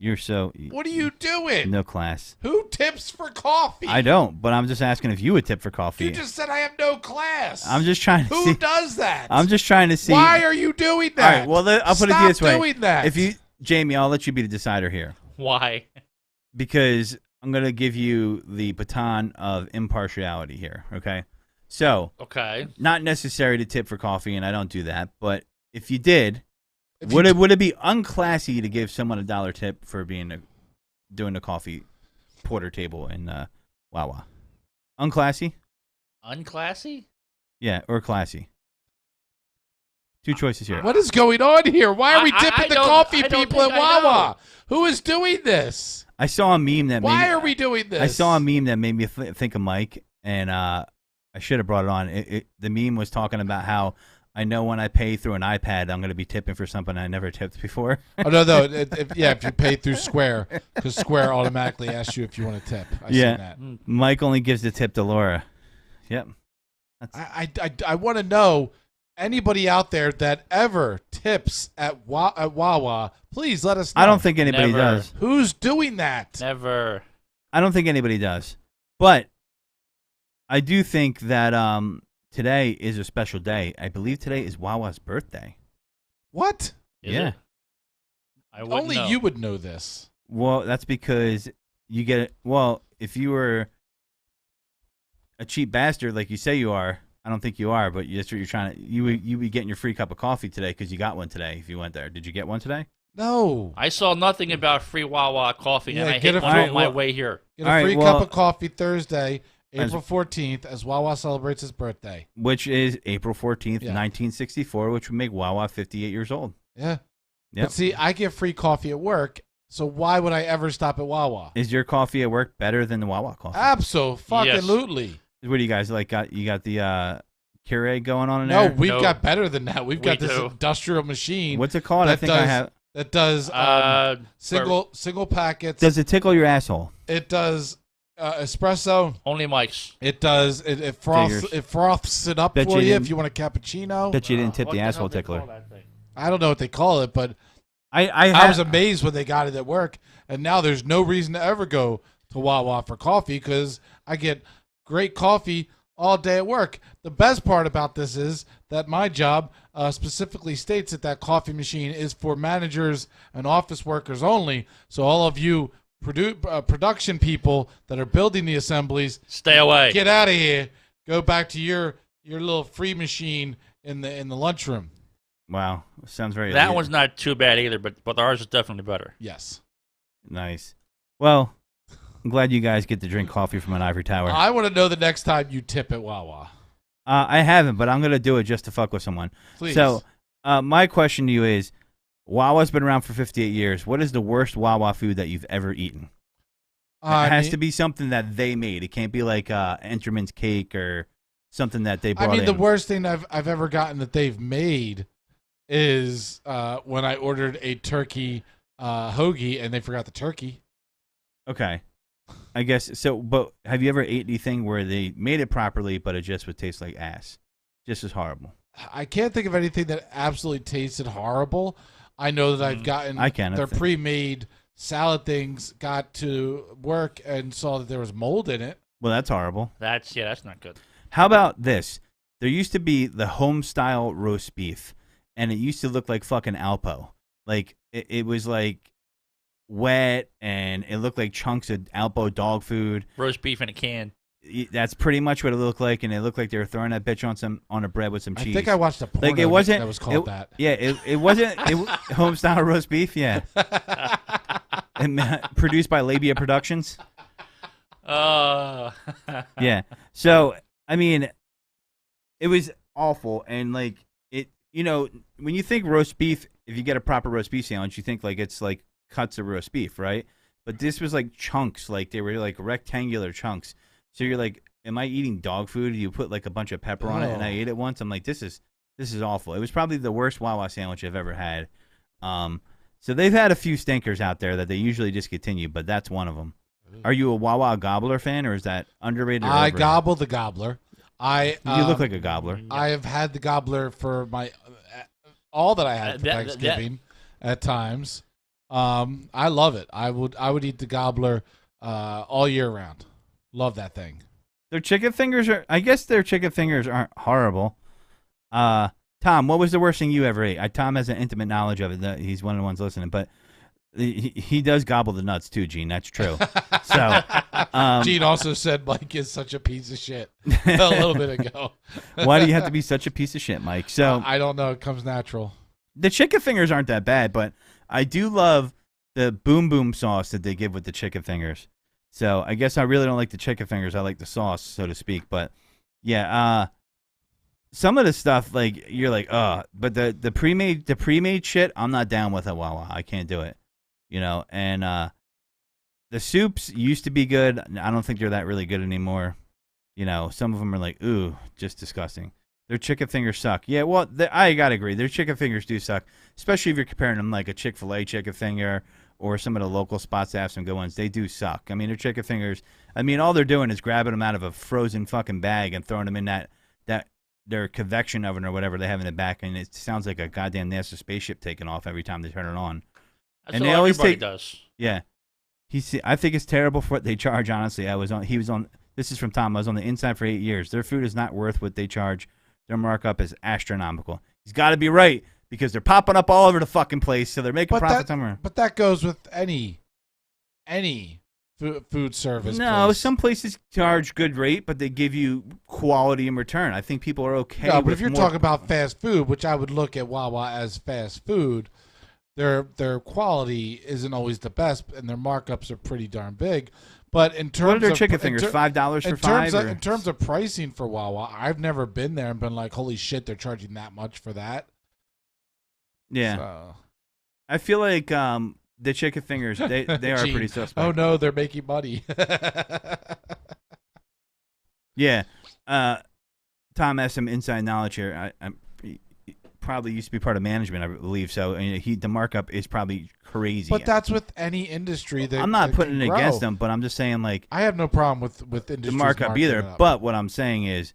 Speaker 6: You're so
Speaker 7: What are you doing?
Speaker 6: no class.
Speaker 7: Who tips for coffee?
Speaker 6: I don't, but I'm just asking if you would tip for coffee.
Speaker 7: You just said I have no class.
Speaker 6: I'm just trying to
Speaker 7: Who
Speaker 6: see.
Speaker 7: does that?
Speaker 6: I'm just trying to see.
Speaker 7: Why are you doing
Speaker 6: All
Speaker 7: that?
Speaker 6: right, well, I'll put it
Speaker 7: Stop
Speaker 6: this way.
Speaker 7: doing that.
Speaker 6: If you, Jamie, I'll let you be the decider here
Speaker 8: Why?
Speaker 6: because I'm going to give you the baton of impartiality here, okay? So,
Speaker 8: Okay.
Speaker 6: not necessary to tip for coffee, and I don't do that, but if you did,
Speaker 7: If
Speaker 6: would
Speaker 7: you
Speaker 6: it be unclassy to give someone $1 tip for doing the coffee porter table in Wawa? Unclassy?
Speaker 8: Unclassy?
Speaker 6: Yeah, or classy. Two choices here.
Speaker 7: What is going on here? Why are we
Speaker 8: I
Speaker 7: tipping the
Speaker 8: don't-
Speaker 7: coffee
Speaker 8: I don't
Speaker 7: people at
Speaker 8: think I know.
Speaker 7: Wawa? Who is doing this?
Speaker 6: I saw a meme that
Speaker 7: Why
Speaker 6: made
Speaker 7: are we doing this?
Speaker 6: I saw a meme that made me think of Mike, and I should have brought it on. The meme was talking about how I know when I pay through an iPad, I'm going to be tipping for something I never tipped before.
Speaker 7: Oh no, if you pay through Square, because Square automatically asks you if you want to tip. I
Speaker 6: Yeah.
Speaker 7: seen that.
Speaker 6: Mike only gives the tip to Laura. Yep.
Speaker 7: I want to know anybody out there that ever tips at Wawa. Please let us know.
Speaker 6: I don't think anybody
Speaker 8: Never.
Speaker 6: does.
Speaker 7: Who's doing that.
Speaker 8: Never.
Speaker 6: I don't think anybody does. But I do think that today is a special day. I believe today is Wawa's birthday.
Speaker 7: What?
Speaker 8: Is
Speaker 6: Yeah.
Speaker 8: it? I wouldn't
Speaker 7: Only
Speaker 8: know.
Speaker 7: you would know this.
Speaker 6: Well, that's because you get well, if you were a cheap bastard like you say you are, I don't think you are, but that's what you're trying to. You be getting your free cup of coffee today because you got one today. If you went there, did you get one today?
Speaker 7: No.
Speaker 8: I saw nothing about free Wawa coffee,
Speaker 7: Yeah,
Speaker 8: and I
Speaker 7: get
Speaker 8: hit
Speaker 7: a
Speaker 8: one
Speaker 7: free-
Speaker 8: on my
Speaker 6: well-
Speaker 8: way here.
Speaker 7: Get a
Speaker 6: All right,
Speaker 7: free
Speaker 6: well-
Speaker 7: cup of coffee Thursday,
Speaker 6: As-
Speaker 7: April 14th, as Wawa celebrates his birthday.
Speaker 6: Which is April 14th,
Speaker 7: Yeah.
Speaker 6: 1964, which would make Wawa 58 years old.
Speaker 7: Yeah.
Speaker 6: Yep.
Speaker 7: But see, I get free coffee at work, so why would I ever stop at Wawa?
Speaker 6: Is your coffee at work better than the Wawa coffee?
Speaker 7: Absolutely.
Speaker 6: What do you guys like? You got the Keurig going on in
Speaker 7: No,
Speaker 6: there?
Speaker 7: we've
Speaker 8: No.
Speaker 7: got better than that. We've got
Speaker 8: We
Speaker 7: this
Speaker 8: do.
Speaker 7: industrial machine.
Speaker 6: What's it called? I
Speaker 7: that
Speaker 6: think I
Speaker 7: does-
Speaker 6: have.
Speaker 7: that does single packets.
Speaker 6: Does it tickle your asshole?
Speaker 7: It does espresso.
Speaker 8: Only Mike's.
Speaker 7: It does it froths
Speaker 6: Figures.
Speaker 7: it froths it up
Speaker 6: Bet
Speaker 7: for
Speaker 6: you
Speaker 7: you
Speaker 6: didn't-
Speaker 7: if you want a cappuccino.
Speaker 6: Bet you didn't tip
Speaker 8: What
Speaker 6: the
Speaker 8: hell
Speaker 6: asshole
Speaker 8: do they call
Speaker 6: tickler.
Speaker 8: that thing?
Speaker 7: I don't know what they call it, but
Speaker 6: I
Speaker 7: I was amazed when they got it at work, and now there's no reason to ever go to Wawa for coffee because I get great coffee all day at work. The best part about this is that my job specifically states that coffee machine is for managers and office workers only. So all of you production people that are building the assemblies,
Speaker 8: Stay away.
Speaker 7: get out of here. Go back to your little free machine in the lunchroom.
Speaker 6: Wow, sounds very.
Speaker 8: That
Speaker 6: elite.
Speaker 8: one's not too bad either, but ours is definitely better.
Speaker 7: Yes.
Speaker 6: Nice. Well, I'm glad you guys get to drink coffee from an ivory tower.
Speaker 7: I want to know the next time you tip at Wawa.
Speaker 6: I haven't, but I'm gonna do it just to fuck with someone.
Speaker 7: Please.
Speaker 6: So, my question to you is: Wawa's been around for 58 years. What is the worst Wawa food that you've ever eaten? It has to be something that they made. It can't be like Enterman's cake or something that they brought
Speaker 7: I mean,
Speaker 6: in.
Speaker 7: the worst thing I've ever gotten that they've made is when I ordered a turkey hoagie and they forgot the turkey.
Speaker 6: Okay. I guess so. But have you ever ate anything where they made it properly, but it just would taste like ass? Just as horrible.
Speaker 7: I can't think of anything that absolutely tasted horrible. I know that I've gotten
Speaker 6: I can.
Speaker 7: their pre-made salad things, got to work and saw that there was mold in it.
Speaker 6: Well, that's horrible.
Speaker 8: That's not good.
Speaker 6: How about this? There used to be the home style roast beef, and it used to look like fucking Alpo. Like it was like wet, and it looked like chunks of Alpo dog food.
Speaker 8: Roast beef in a can.
Speaker 6: That's pretty much what it looked like, and it looked like they were throwing that bitch on a bread with some cheese.
Speaker 7: I think I watched a porno
Speaker 6: like it wasn't
Speaker 7: that was called that.
Speaker 6: Yeah, it wasn't home style roast beef. Yeah, and, produced by Labia Productions. Yeah. So I mean, it was awful, and like it. You know, when you think roast beef, if you get a proper roast beef sandwich, you think like it's like cuts of roast beef, right? But this was like chunks, like they were like rectangular chunks. So you're like, am I eating dog food? You put like a bunch of pepper on it, and I ate it once. I'm like, this is awful. It was probably the worst Wawa sandwich I've ever had. So they've had a few stinkers out there that they usually discontinue, but that's one of them. Are you a Wawa gobbler fan, or is that underrated? Or
Speaker 7: I
Speaker 6: overrated?
Speaker 7: gobble the gobbler.
Speaker 6: You look like a gobbler.
Speaker 7: I have had the gobbler for my all that I had for Thanksgiving at times. I love it. I would eat the gobbler all year round. Love that thing.
Speaker 6: Their chicken fingers are. I guess their chicken fingers aren't horrible. Tom, what was the worst thing you ever ate? Tom has an intimate knowledge of it. He's one of the ones listening, but he does gobble the nuts too, Gene. That's true. So,
Speaker 7: Gene also said Mike is such a piece of shit a little bit ago.
Speaker 6: Why do you have to be such a piece of shit, Mike? So
Speaker 7: I don't know. It comes natural.
Speaker 6: The chicken fingers aren't that bad, but I do love the boom boom sauce that they give with the chicken fingers. So I guess I really don't like the chicken fingers. I like the sauce, so to speak. But yeah, some of the stuff like you're like, but the pre-made shit, I'm not down with at Wawa. I can't do it, And the soups used to be good. I don't think they're that really good anymore. Some of them are like, ooh, just disgusting. Their chicken fingers suck. Yeah, well, I gotta agree. Their chicken fingers do suck, especially if you're comparing them like a Chick-fil-A chicken finger or some of the local spots that have some good ones. They do suck. I mean, their chicken fingers. I mean, all they're doing is grabbing them out of a frozen fucking bag and throwing them in that their convection oven or whatever they have in the back, and it sounds like a goddamn NASA spaceship taking off every time they turn it on.
Speaker 8: That's
Speaker 6: and
Speaker 8: what
Speaker 6: they always
Speaker 8: everybody does.
Speaker 6: Yeah, I think it's terrible for what they charge. Honestly, he was on. This is from Tom. I was on the inside for 8 years. Their food is not worth what they charge. Their markup is astronomical. He's got to be right because they're popping up all over the fucking place, so they're making profit somewhere.
Speaker 7: But that goes with any food service.
Speaker 6: No,
Speaker 7: place.
Speaker 6: some places charge good rate, but they give you quality in return. I think people are okay.
Speaker 7: No, but if you're talking about fast food, which I would look at Wawa as fast food, their quality isn't always the best, and their markups are pretty darn big. But in terms
Speaker 6: what are their
Speaker 7: of
Speaker 6: chicken fingers? $5 for five?
Speaker 7: In terms of pricing for Wawa, I've never been there and been like, holy shit, they're charging that much for that.
Speaker 6: Yeah,
Speaker 7: so.
Speaker 6: I feel like the chicken fingers they are pretty suspect.
Speaker 7: Oh no, they're making money.
Speaker 6: Yeah, Tom has some inside knowledge here. He probably used to be part of management, I believe. So the markup is probably crazy.
Speaker 7: But that's with any industry.
Speaker 6: I'm not putting it against them, but I'm just saying like
Speaker 7: I have no problem with industry
Speaker 6: markup either. But what I'm saying is,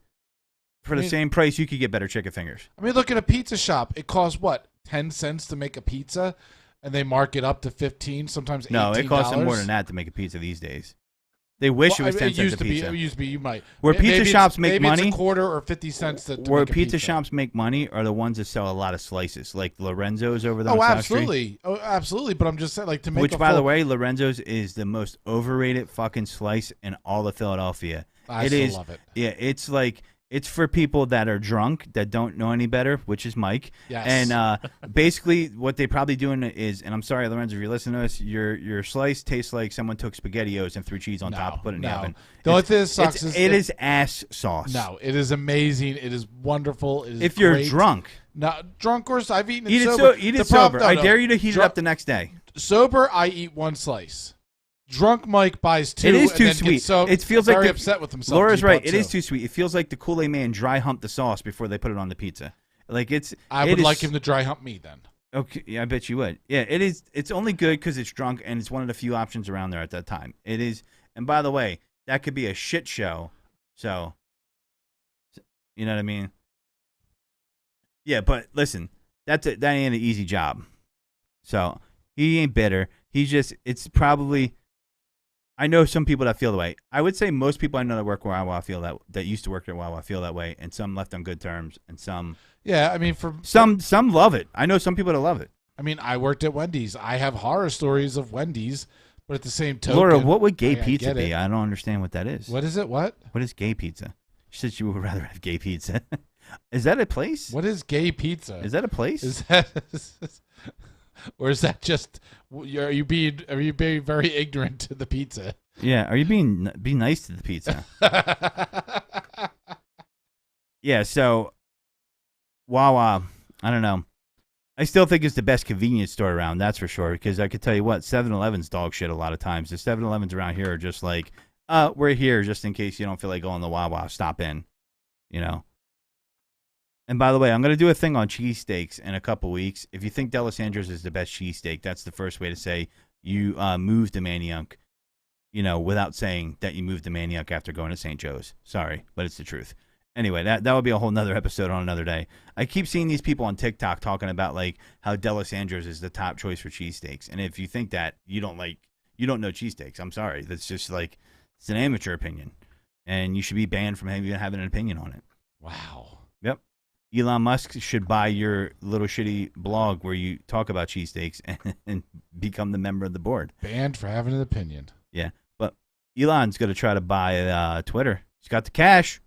Speaker 6: for the same price, you could get better chicken fingers.
Speaker 7: I mean, look at a pizza shop. It costs what, 10 cents to make a pizza, and they mark it up to 15, sometimes $18.
Speaker 6: No, it costs them more than that to make a pizza these days. They wish it was 10 cents a pizza.
Speaker 7: It used to be. You might.
Speaker 6: Where pizza shops make money,
Speaker 7: it's a quarter or 50 cents.
Speaker 6: Where pizza shops make money are the ones that sell a lot of slices, like Lorenzo's over there.
Speaker 7: Oh, absolutely. Oh, absolutely. But I'm just saying, like, to make.
Speaker 6: Which, by the way, Lorenzo's is the most overrated fucking slice in all of Philadelphia.
Speaker 7: I still love it.
Speaker 6: Yeah, it's like. It's for people that are drunk, that don't know any better, which is Mike.
Speaker 7: Yes.
Speaker 6: And basically what they probably doing is, and I'm sorry, Lorenzo, if you're listening to us, your slice tastes like someone took SpaghettiOs and threw cheese on top and put it in the oven.
Speaker 7: The only thing that sucks is
Speaker 6: it is ass sauce.
Speaker 7: No, it is amazing. It is wonderful. It is
Speaker 6: if you're
Speaker 7: great.
Speaker 6: drunk.
Speaker 7: No, drunk or I've eaten it sober.
Speaker 6: Eat it sober. I dare you to heat it up the next day.
Speaker 7: Sober, I eat one slice. Drunk Mike buys two.
Speaker 6: It is too
Speaker 7: and then
Speaker 6: sweet.
Speaker 7: It
Speaker 6: feels
Speaker 7: very
Speaker 6: like
Speaker 7: upset with himself.
Speaker 6: Laura's right. It is too sweet. It feels like the Kool-Aid Man dry humped the sauce before they put it on the pizza. Like
Speaker 7: I would like him to dry hump me then.
Speaker 6: Okay, yeah, I bet you would. Yeah, it is. It's only good because it's drunk and it's one of the few options around there at that time. It is. And by the way, that could be a shit show. So, you know what I mean? Yeah, but listen, that ain't an easy job. So he ain't bitter. It's probably. I know some people that feel the way. I would say most people I know that work at Wawa feel that used to work at Wawa feel that way, and some left on good terms, and some.
Speaker 7: Yeah, I mean,
Speaker 6: some love it. I know some people that love it.
Speaker 7: I mean, I worked at Wendy's. I have horror stories of Wendy's, but at the same token,
Speaker 6: Laura, what would gay pizza be? I don't understand what that is.
Speaker 7: What is it? What
Speaker 6: is gay pizza? She said she would rather have gay pizza. Is that a place?
Speaker 7: What is gay pizza?
Speaker 6: Is that a place?
Speaker 7: Is that? Or is that just are you being very ignorant to the pizza?
Speaker 6: Yeah, are you be nice to the pizza? Yeah, so Wawa, I don't know. I still think it's the best convenience store around, that's for sure, because I could tell you what, 7-Eleven's dog shit a lot of times. The 7-Elevens around here are just like, we're here just in case you don't feel like going to Wawa, stop in, you know. And by the way, I'm going to do a thing on cheesesteaks in a couple weeks. If you think D'Alessandro's is the best cheesesteak, that's the first way to say you moved to Manayunk. without saying that you moved to Maniac after going to St. Joe's. Sorry, but it's the truth. Anyway, that would be a whole nother episode on another day. I keep seeing these people on TikTok talking about like how D'Alessandro's is the top choice for cheesesteaks. And if you think that, you don't know cheesesteaks. I'm sorry. That's just like, it's an amateur opinion. And you should be banned from even having an opinion on it.
Speaker 7: Wow.
Speaker 6: Yep. Elon Musk should buy your little shitty blog where you talk about cheesesteaks and become the member of the board.
Speaker 7: Banned for having an opinion.
Speaker 6: Yeah. But Elon's going to try to buy Twitter. He's got the cash.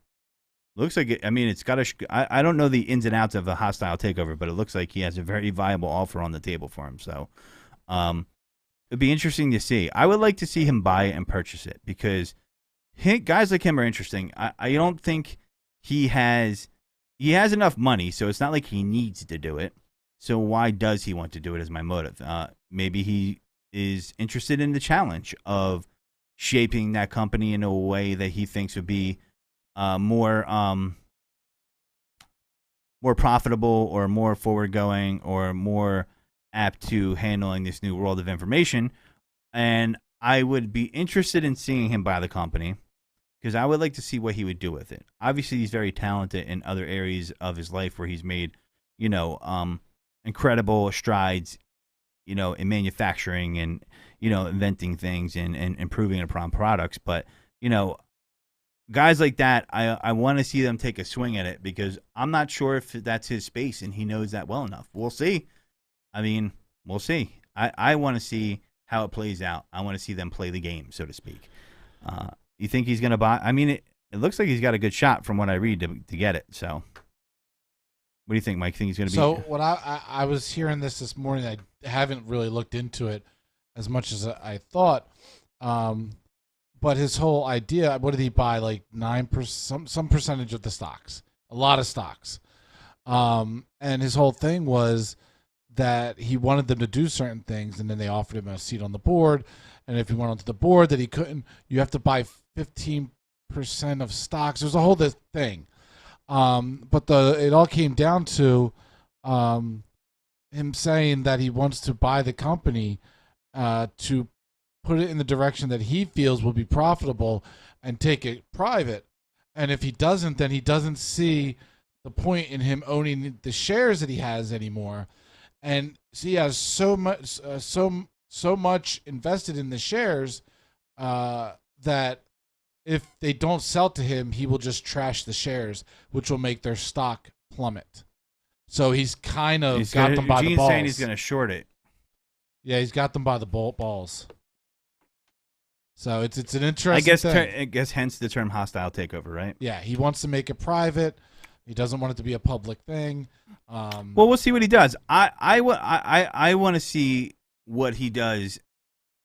Speaker 6: Looks like it. I mean, it's got a. I don't know the ins and outs of a hostile takeover, but it looks like he has a very viable offer on the table for him. So, it'd be interesting to see. I would like to see him buy it and purchase it because guys like him are interesting. I don't think he has enough money, so it's not like he needs to do it. So why does he want to do it? Is my motive. Maybe he is interested in the challenge of shaping that company in a way that he thinks would be more profitable or more forward going or more apt to handling this new world of information. And I would be interested in seeing him buy the company because I would like to see what he would do with it. Obviously, he's very talented in other areas of his life where he's made, incredible strides, in manufacturing and, inventing things and improving upon products. But, guys like that, I want to see them take a swing at it because I'm not sure if that's his space and he knows that well enough. We'll see. I mean, we'll see. I want to see how it plays out. I want to see them play the game, so to speak. You think he's going to buy? I mean, it looks like he's got a good shot from what I read to get it. So, what do you think, Mike? Think he's going to be?
Speaker 7: So, what I was hearing this morning, I haven't really looked into it as much as I thought. But his whole idea, what did he buy? Like 9%, some percentage of the stocks, a lot of stocks. And his whole thing was that he wanted them to do certain things, and then they offered him a seat on the board. And if he went onto the board that he couldn't, you have to buy 15% of stocks. There's a whole thing. But it all came down to him saying that he wants to buy the company to put it in the direction that he feels will be profitable and take it private. And if he doesn't, then he doesn't see the point in him owning the shares that he has anymore. And so he has so much invested in the shares that if they don't sell to him, he will just trash the shares, which will make their stock plummet. So he's kind of got them by the balls.
Speaker 6: Saying he's going to short it.
Speaker 7: Yeah, he's got them by the balls. So it's an interesting thing.
Speaker 6: I guess hence the term hostile takeover, right?
Speaker 7: Yeah, he wants to make it private. He doesn't want it to be a public thing.
Speaker 6: Well, we'll see what he does. I want to see what he does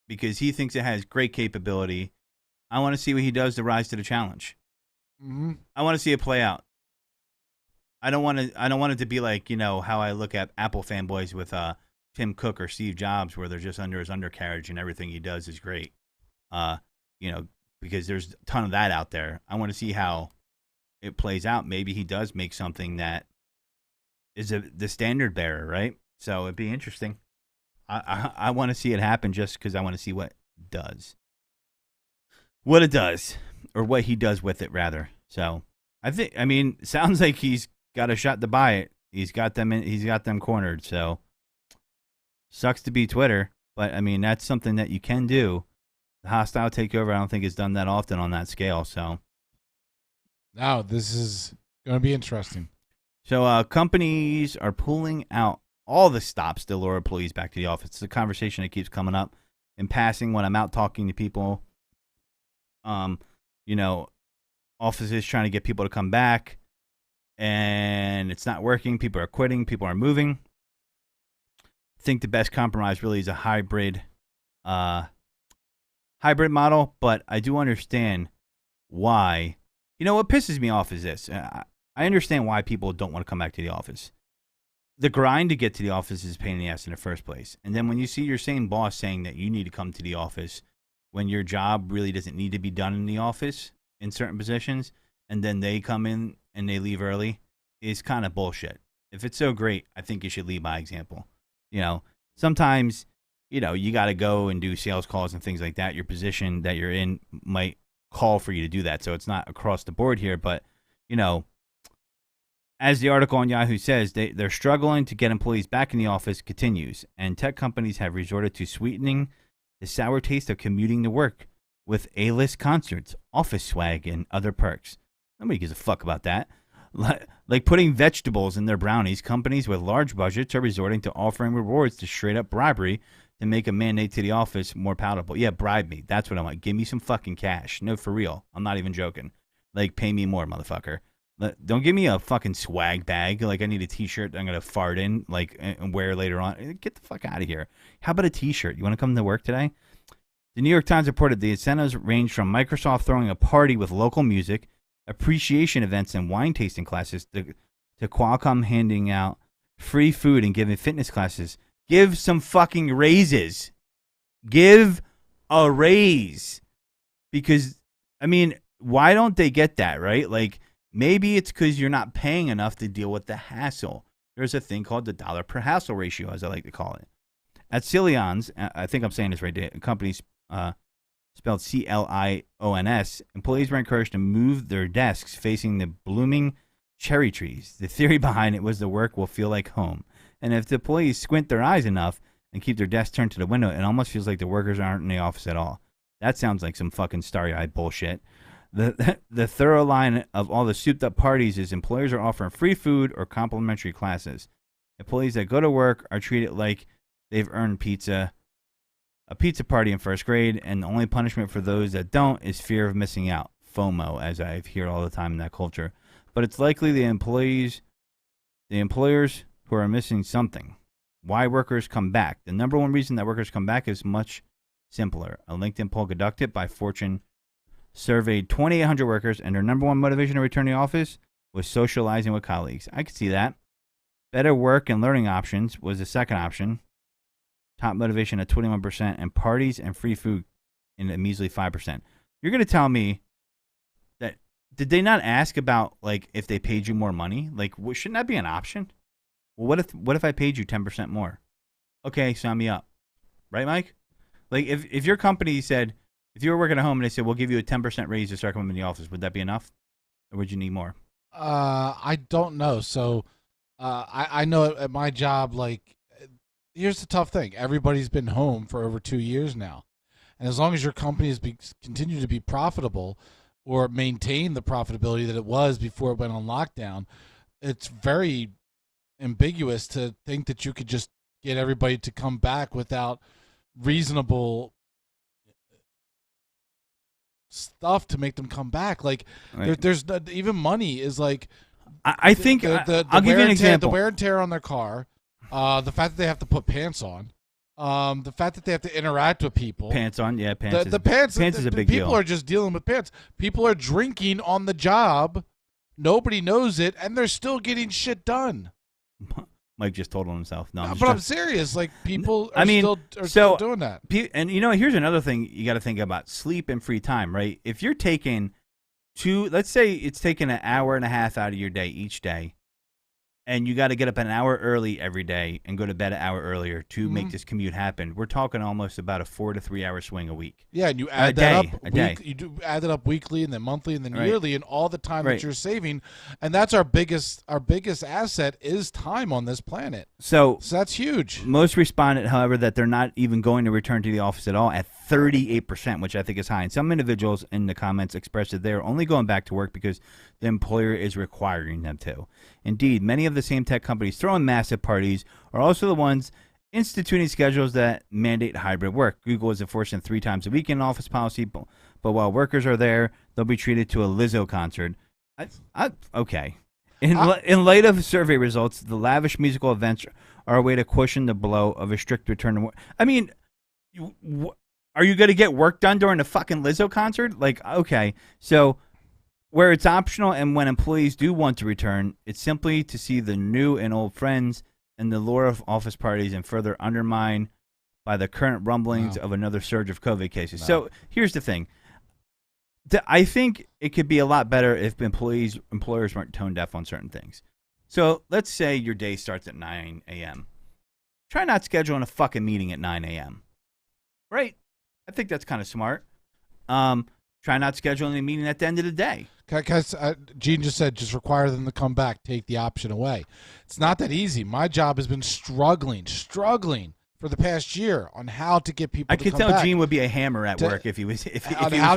Speaker 6: because he thinks it has great capability. I want to see what he does to rise to the challenge.
Speaker 7: Mm-hmm.
Speaker 6: I want to see it play out. I don't want it to be like how I look at Apple fanboys with Tim Cook or Steve Jobs, where they're just under his undercarriage and everything he does is great. Because there's a ton of that out there. I want to see how it plays out. Maybe he does make something that is the standard bearer, right? So it'd be interesting. I want to see it happen just because I want to see what it does. What it does, or what he does with it, rather. So sounds like he's got a shot to buy it. He's got them cornered. So sucks to be Twitter, but that's something that you can do. The hostile takeover, I don't think is done that often on that scale. So
Speaker 7: now this is going to be interesting.
Speaker 6: So companies are pulling out all the stops to lure employees back to the office. It's a conversation that keeps coming up in passing when I'm out talking to people. Offices trying to get people to come back, and it's not working. People are quitting. People are moving. I think the best compromise really is a hybrid model, but I do understand why. What pisses me off is this. I understand why people don't want to come back to the office. The grind to get to the office is a pain in the ass in the first place. And then when you see your same boss saying that you need to come to the office when your job really doesn't need to be done in the office in certain positions, and then they come in and they leave early, is kind of bullshit. If it's so great, I think you should lead by example. Sometimes you got to go and do sales calls and things like that. Your position that you're in might call for you to do that. So it's not across the board here, but, as the article on Yahoo says, they're struggling to get employees back in the office continues, and tech companies have resorted to sweetening the sour taste of commuting to work with A-list concerts, office swag, and other perks. Nobody gives a fuck about that. Like putting vegetables in their brownies, companies with large budgets are resorting to offering rewards to straight-up bribery to make a mandate to the office more palatable. Yeah, bribe me. That's what I want. Give me some fucking cash. No, for real. I'm not even joking. Like, pay me more, motherfucker. Don't give me a fucking swag bag. Like, I need a T-shirt I'm going to fart in, like, and wear later on. Get the fuck out of here. How about a T-shirt? You want to come to work today? The New York Times reported the incentives range from Microsoft throwing a party with local music, appreciation events, and wine tasting classes to Qualcomm handing out free food and giving fitness classes. Give some fucking raises. Give a raise. Because, I mean, why don't they get that, right? Like, maybe it's because you're not paying enough to deal with the hassle. There's a thing called the dollar per hassle ratio, as I like to call it. At Cilions, I think I'm saying this right, the company's spelled CLIONS, employees were encouraged to move their desks facing the blooming cherry trees. The theory behind it was the work will feel like home. And if the employees squint their eyes enough and keep their desks turned to the window, it almost feels like the workers aren't in the office at all. That sounds like some fucking starry-eyed bullshit. The thorough line of all the souped-up parties is employers are offering free food or complimentary classes. Employees that go to work are treated like they've earned a pizza party in first grade, and the only punishment for those that don't is fear of missing out, FOMO, as I hear all the time in that culture. But it's likely the employers who are missing something. Why workers come back? The number one reason that workers come back is much simpler. A LinkedIn poll conducted by Fortune surveyed 2,800 workers, and their number one motivation to return to the office was socializing with colleagues. I could see that. Better work and learning options was the second option. Top motivation at 21%, and parties and free food in a measly 5%. You're going to tell me that, did they not ask about, like, if they paid you more money? Like, shouldn't that be an option? Well, what if I paid you 10% more? Okay, sign me up. Right, Mike? Like, if your company said, if you were working at home and they said, we'll give you a 10% raise to start coming in the office, would that be enough? Or would you need more?
Speaker 7: I don't know. So I know at my job, like, here's the tough thing. Everybody's been home for over 2 years now. And as long as your company has continued to be profitable or maintain the profitability that it was before it went on lockdown, it's very ambiguous to think that you could just get everybody to come back without reasonable stuff to make them come back. Like,
Speaker 6: Right.
Speaker 7: there's even money is like,
Speaker 6: I think I'll give you an example.
Speaker 7: The wear and tear on their car, the fact that they have to put pants on, the fact that they have to interact with people.
Speaker 6: Pants on, yeah, pants.
Speaker 7: The pants
Speaker 6: is a big deal.
Speaker 7: People are just dealing with pants. People are drinking on the job. Nobody knows it, and they're still getting shit done.
Speaker 6: Mike just told on himself. No,
Speaker 7: but I'm serious. Like, people are still doing that.
Speaker 6: And here's another thing you got to think about: sleep and free time. Right? If you're taking let's say it's taking an hour and a half out of your day each day, and you got to get up an hour early every day and go to bed an hour earlier to make this commute happen. We're talking almost about a 4 to 3 hour swing a week.
Speaker 7: Yeah, and you add that up. You do add it up weekly, and then monthly, and then yearly, and all the time that you're saving. And that's our biggest asset is time on this planet. So that's huge.
Speaker 6: Most responded, however, that they're not even going to return to the office at all at 38%, which I think is high. And some individuals in the comments expressed that they're only going back to work because the employer is requiring them to. Indeed, many of the same tech companies throwing massive parties are also the ones instituting schedules that mandate hybrid work. Google is enforcing 3 times a week in office policy, but while workers are there, they'll be treated to a Lizzo concert. Okay. In light of survey results, the lavish musical events are a way to cushion the blow of a strict return to work. I mean, are you going to get work done during a fucking Lizzo concert? Like, okay. So where it's optional and when employees do want to return, it's simply to see the new and old friends and the lure of office parties and further undermined by the current rumblings of another surge of COVID cases. So here's the thing. I think it could be a lot better if employers weren't tone deaf on certain things. So let's say your day starts at 9 a.m. try not scheduling a fucking meeting at 9 a.m. Right? I think that's kind of smart. Try not scheduling a meeting at the end of the day.
Speaker 7: Because Gene just said, just require them to come back, take the option away. It's not that easy. My job has been struggling for the past year on how to get people to come back.
Speaker 6: I could tell Gene would be a hammer at work if he was
Speaker 7: and how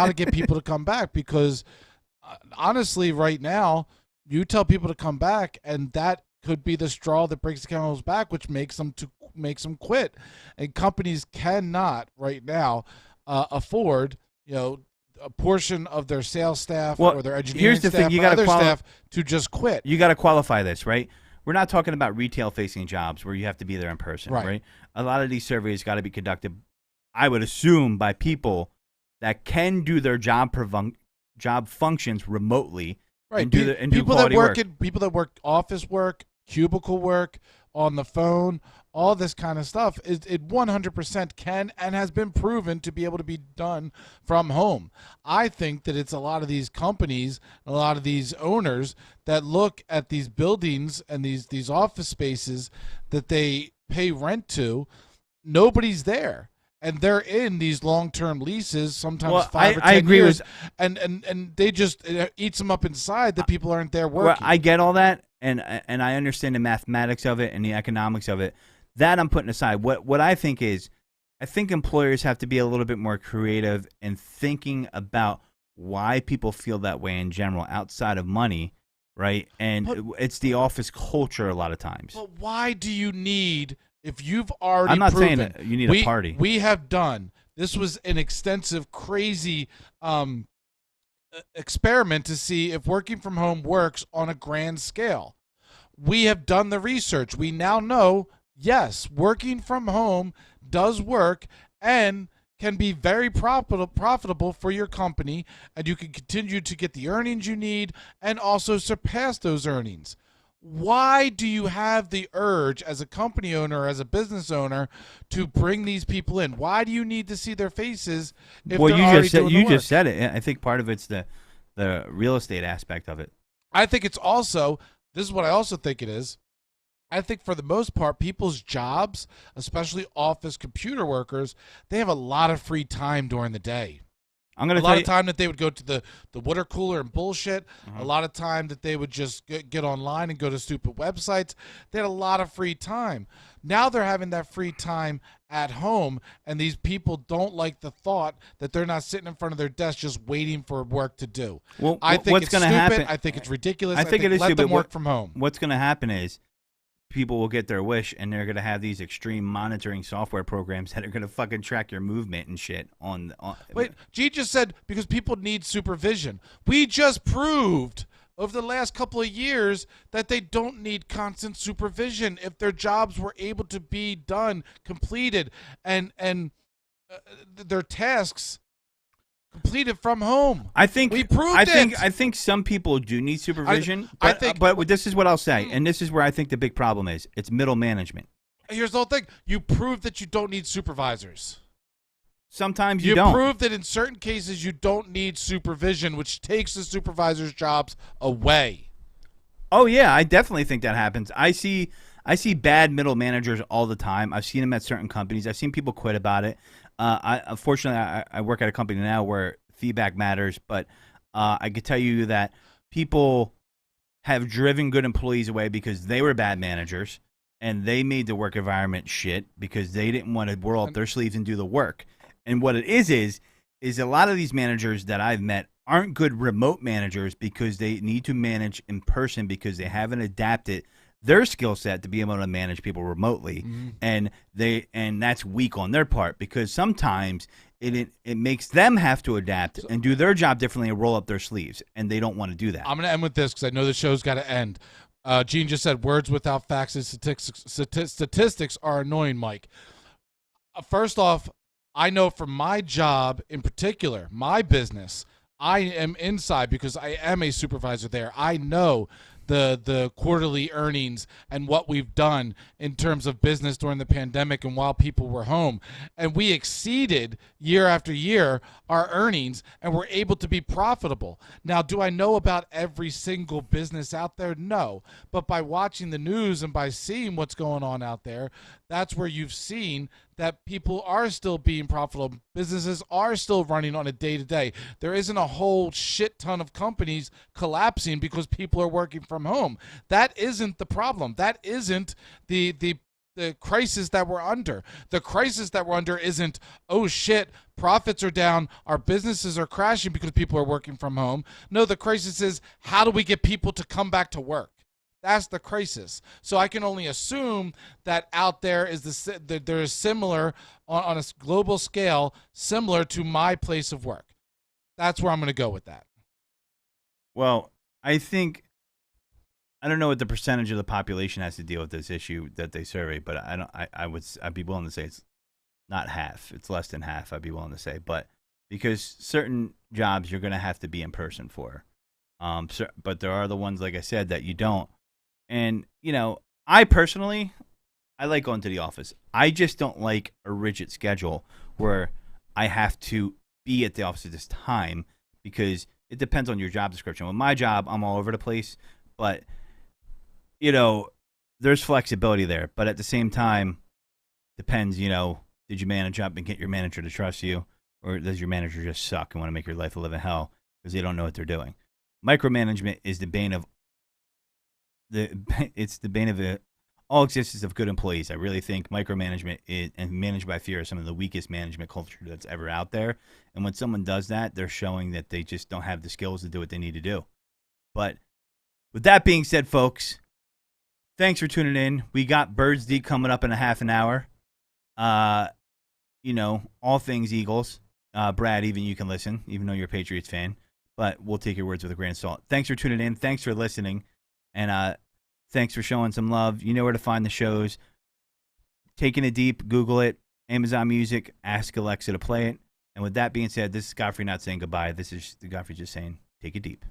Speaker 7: to get people to come back, because honestly, right now, you tell people to come back, and that could be the straw that breaks the camel's back, which makes them quit. And companies cannot right now afford, a portion of their sales staff or their engineering staff or other staff to just quit.
Speaker 6: You got to qualify this, right? We're not talking about retail-facing jobs where you have to be there in person, right? A lot of these surveys got to be conducted, I would assume, by people that can do their job functions remotely,
Speaker 7: right?
Speaker 6: And do quality work.
Speaker 7: People that work office work, cubicle work, on the phone, all this kind of stuff, it 100% can and has been proven to be able to be done from home. I think that it's a lot of these companies, a lot of these owners that look at these buildings and these office spaces that they pay rent to, nobody's there. And they're in these long-term leases, sometimes 5 or 10 years, and they just, it eats them up inside that people aren't there working.
Speaker 6: Well, I get all that, and I understand the mathematics of it and the economics of it. That I'm putting aside. What I think is, I think employers have to be a little bit more creative in thinking about why people feel that way in general, outside of money, right? And it's the office culture a lot of times.
Speaker 7: But why do you need, if you've already
Speaker 6: I'm not
Speaker 7: proven,
Speaker 6: saying that you need a party.
Speaker 7: We have done, this was an extensive, crazy experiment to see if working from home works on a grand scale. We have done the research. We now know, yes, working from home does work and can be very profitable for your company, and you can continue to get the earnings you need and also surpass those earnings. Why do you have the urge as a company owner, as a business owner, to bring these people in? Why do you need to see their faces if
Speaker 6: well,
Speaker 7: they're
Speaker 6: you
Speaker 7: already
Speaker 6: just said,
Speaker 7: doing the
Speaker 6: you
Speaker 7: work?
Speaker 6: just said it. I think part of it's the real estate aspect of it.
Speaker 7: I think it's also, this is what I also think it is, I think for the most part, people's jobs, especially office computer workers, they have a lot of free time during the day.
Speaker 6: I'm gonna
Speaker 7: a lot of time that they would go to the water cooler and bullshit. A lot of time that they would just get online and go to stupid websites. They had a lot of free time. Now they're having that free time at home, and these people don't like the thought that they're not sitting in front of their desk just waiting for work to do.
Speaker 6: Well,
Speaker 7: I think
Speaker 6: what's
Speaker 7: it's
Speaker 6: gonna
Speaker 7: stupid.
Speaker 6: happen?
Speaker 7: I think it's ridiculous.
Speaker 6: I think it is
Speaker 7: let
Speaker 6: stupid.
Speaker 7: them work from home.
Speaker 6: What's going to happen is people will get their wish, and they're going to have these extreme monitoring software programs that are going to fucking track your movement and shit.
Speaker 7: Wait, G just said because people need supervision. We just proved over the last couple of years that they don't need constant supervision if their jobs were able to be done, completed, and their tasks completed from home.
Speaker 6: I think
Speaker 7: we proved it.
Speaker 6: I think some people do need supervision. But this is what I'll say, and this is where I think the big problem is. It's middle management.
Speaker 7: Here's the whole thing: you proved that you don't need supervisors.
Speaker 6: Sometimes you don't.
Speaker 7: You proved that in certain cases you don't need supervision, which takes the supervisor's jobs away.
Speaker 6: Oh yeah, I definitely think that happens. I see bad middle managers all the time. I've seen them at certain companies. I've seen people quit about it. Unfortunately, I work at a company now where feedback matters, but I could tell you that people have driven good employees away because they were bad managers, and they made the work environment shit because they didn't want to roll up their sleeves and do the work. And what it is a lot of these managers that I've met aren't good remote managers because they need to manage in person because they haven't adapted their skill set to be able to manage people remotely, and that's weak on their part because sometimes it makes them have to adapt and do their job differently and roll up their sleeves, and they don't want to do that.
Speaker 7: I'm going to end with this because I know the show's got to end. Gene just said words without facts and statistics are annoying, Mike. First off, I know from my job in particular, my business, I am inside because I am a supervisor there. I know the quarterly earnings and what we've done in terms of business during the pandemic and while people were home. And we exceeded year after year our earnings and were able to be profitable. Now, do I know about every single business out there? No. But by watching the news and by seeing what's going on out there, that's where you've seen that people are still being profitable. Businesses are still running on a day-to-day. There isn't a whole shit ton of companies collapsing because people are working from home. That isn't the problem. That isn't the crisis that we're under. The crisis that we're under isn't, oh shit, profits are down, our businesses are crashing because people are working from home. No, the crisis is, how do we get people to come back to work? That's the crisis. So I can only assume that out there is there is similar on a global scale, similar to my place of work. That's where I'm going to go with that.
Speaker 6: Well, I don't know what the percentage of the population has to deal with this issue that they survey, but I'd be willing to say it's not half. It's less than half, I'd be willing to say. But because certain jobs you're going to have to be in person for. But there are the ones, like I said, that you don't. And, I personally, I like going to the office. I just don't like a rigid schedule where I have to be at the office at this time because it depends on your job description. With my job, I'm all over the place, but, there's flexibility there. But at the same time, depends, did you manage up and get your manager to trust you, or does your manager just suck and want to make your life a living hell because they don't know what they're doing? Micromanagement is the bane of all existence of good employees. I really think micromanagement and managed by fear are some of the weakest management culture that's ever out there. And when someone does that, they're showing that they just don't have the skills to do what they need to do. But with that being said, folks, thanks for tuning in. We got Birds Deep coming up in a half an hour. All things Eagles. Brad, even you can listen, even though you're a Patriots fan. But we'll take your words with a grain of salt. Thanks for tuning in. Thanks for listening. And thanks for showing some love. You know where to find the shows. Taking It Deep, Google it. Amazon Music, ask Alexa to play it. And with that being said, this is Godfrey not saying goodbye. This is Godfrey just saying, take it deep.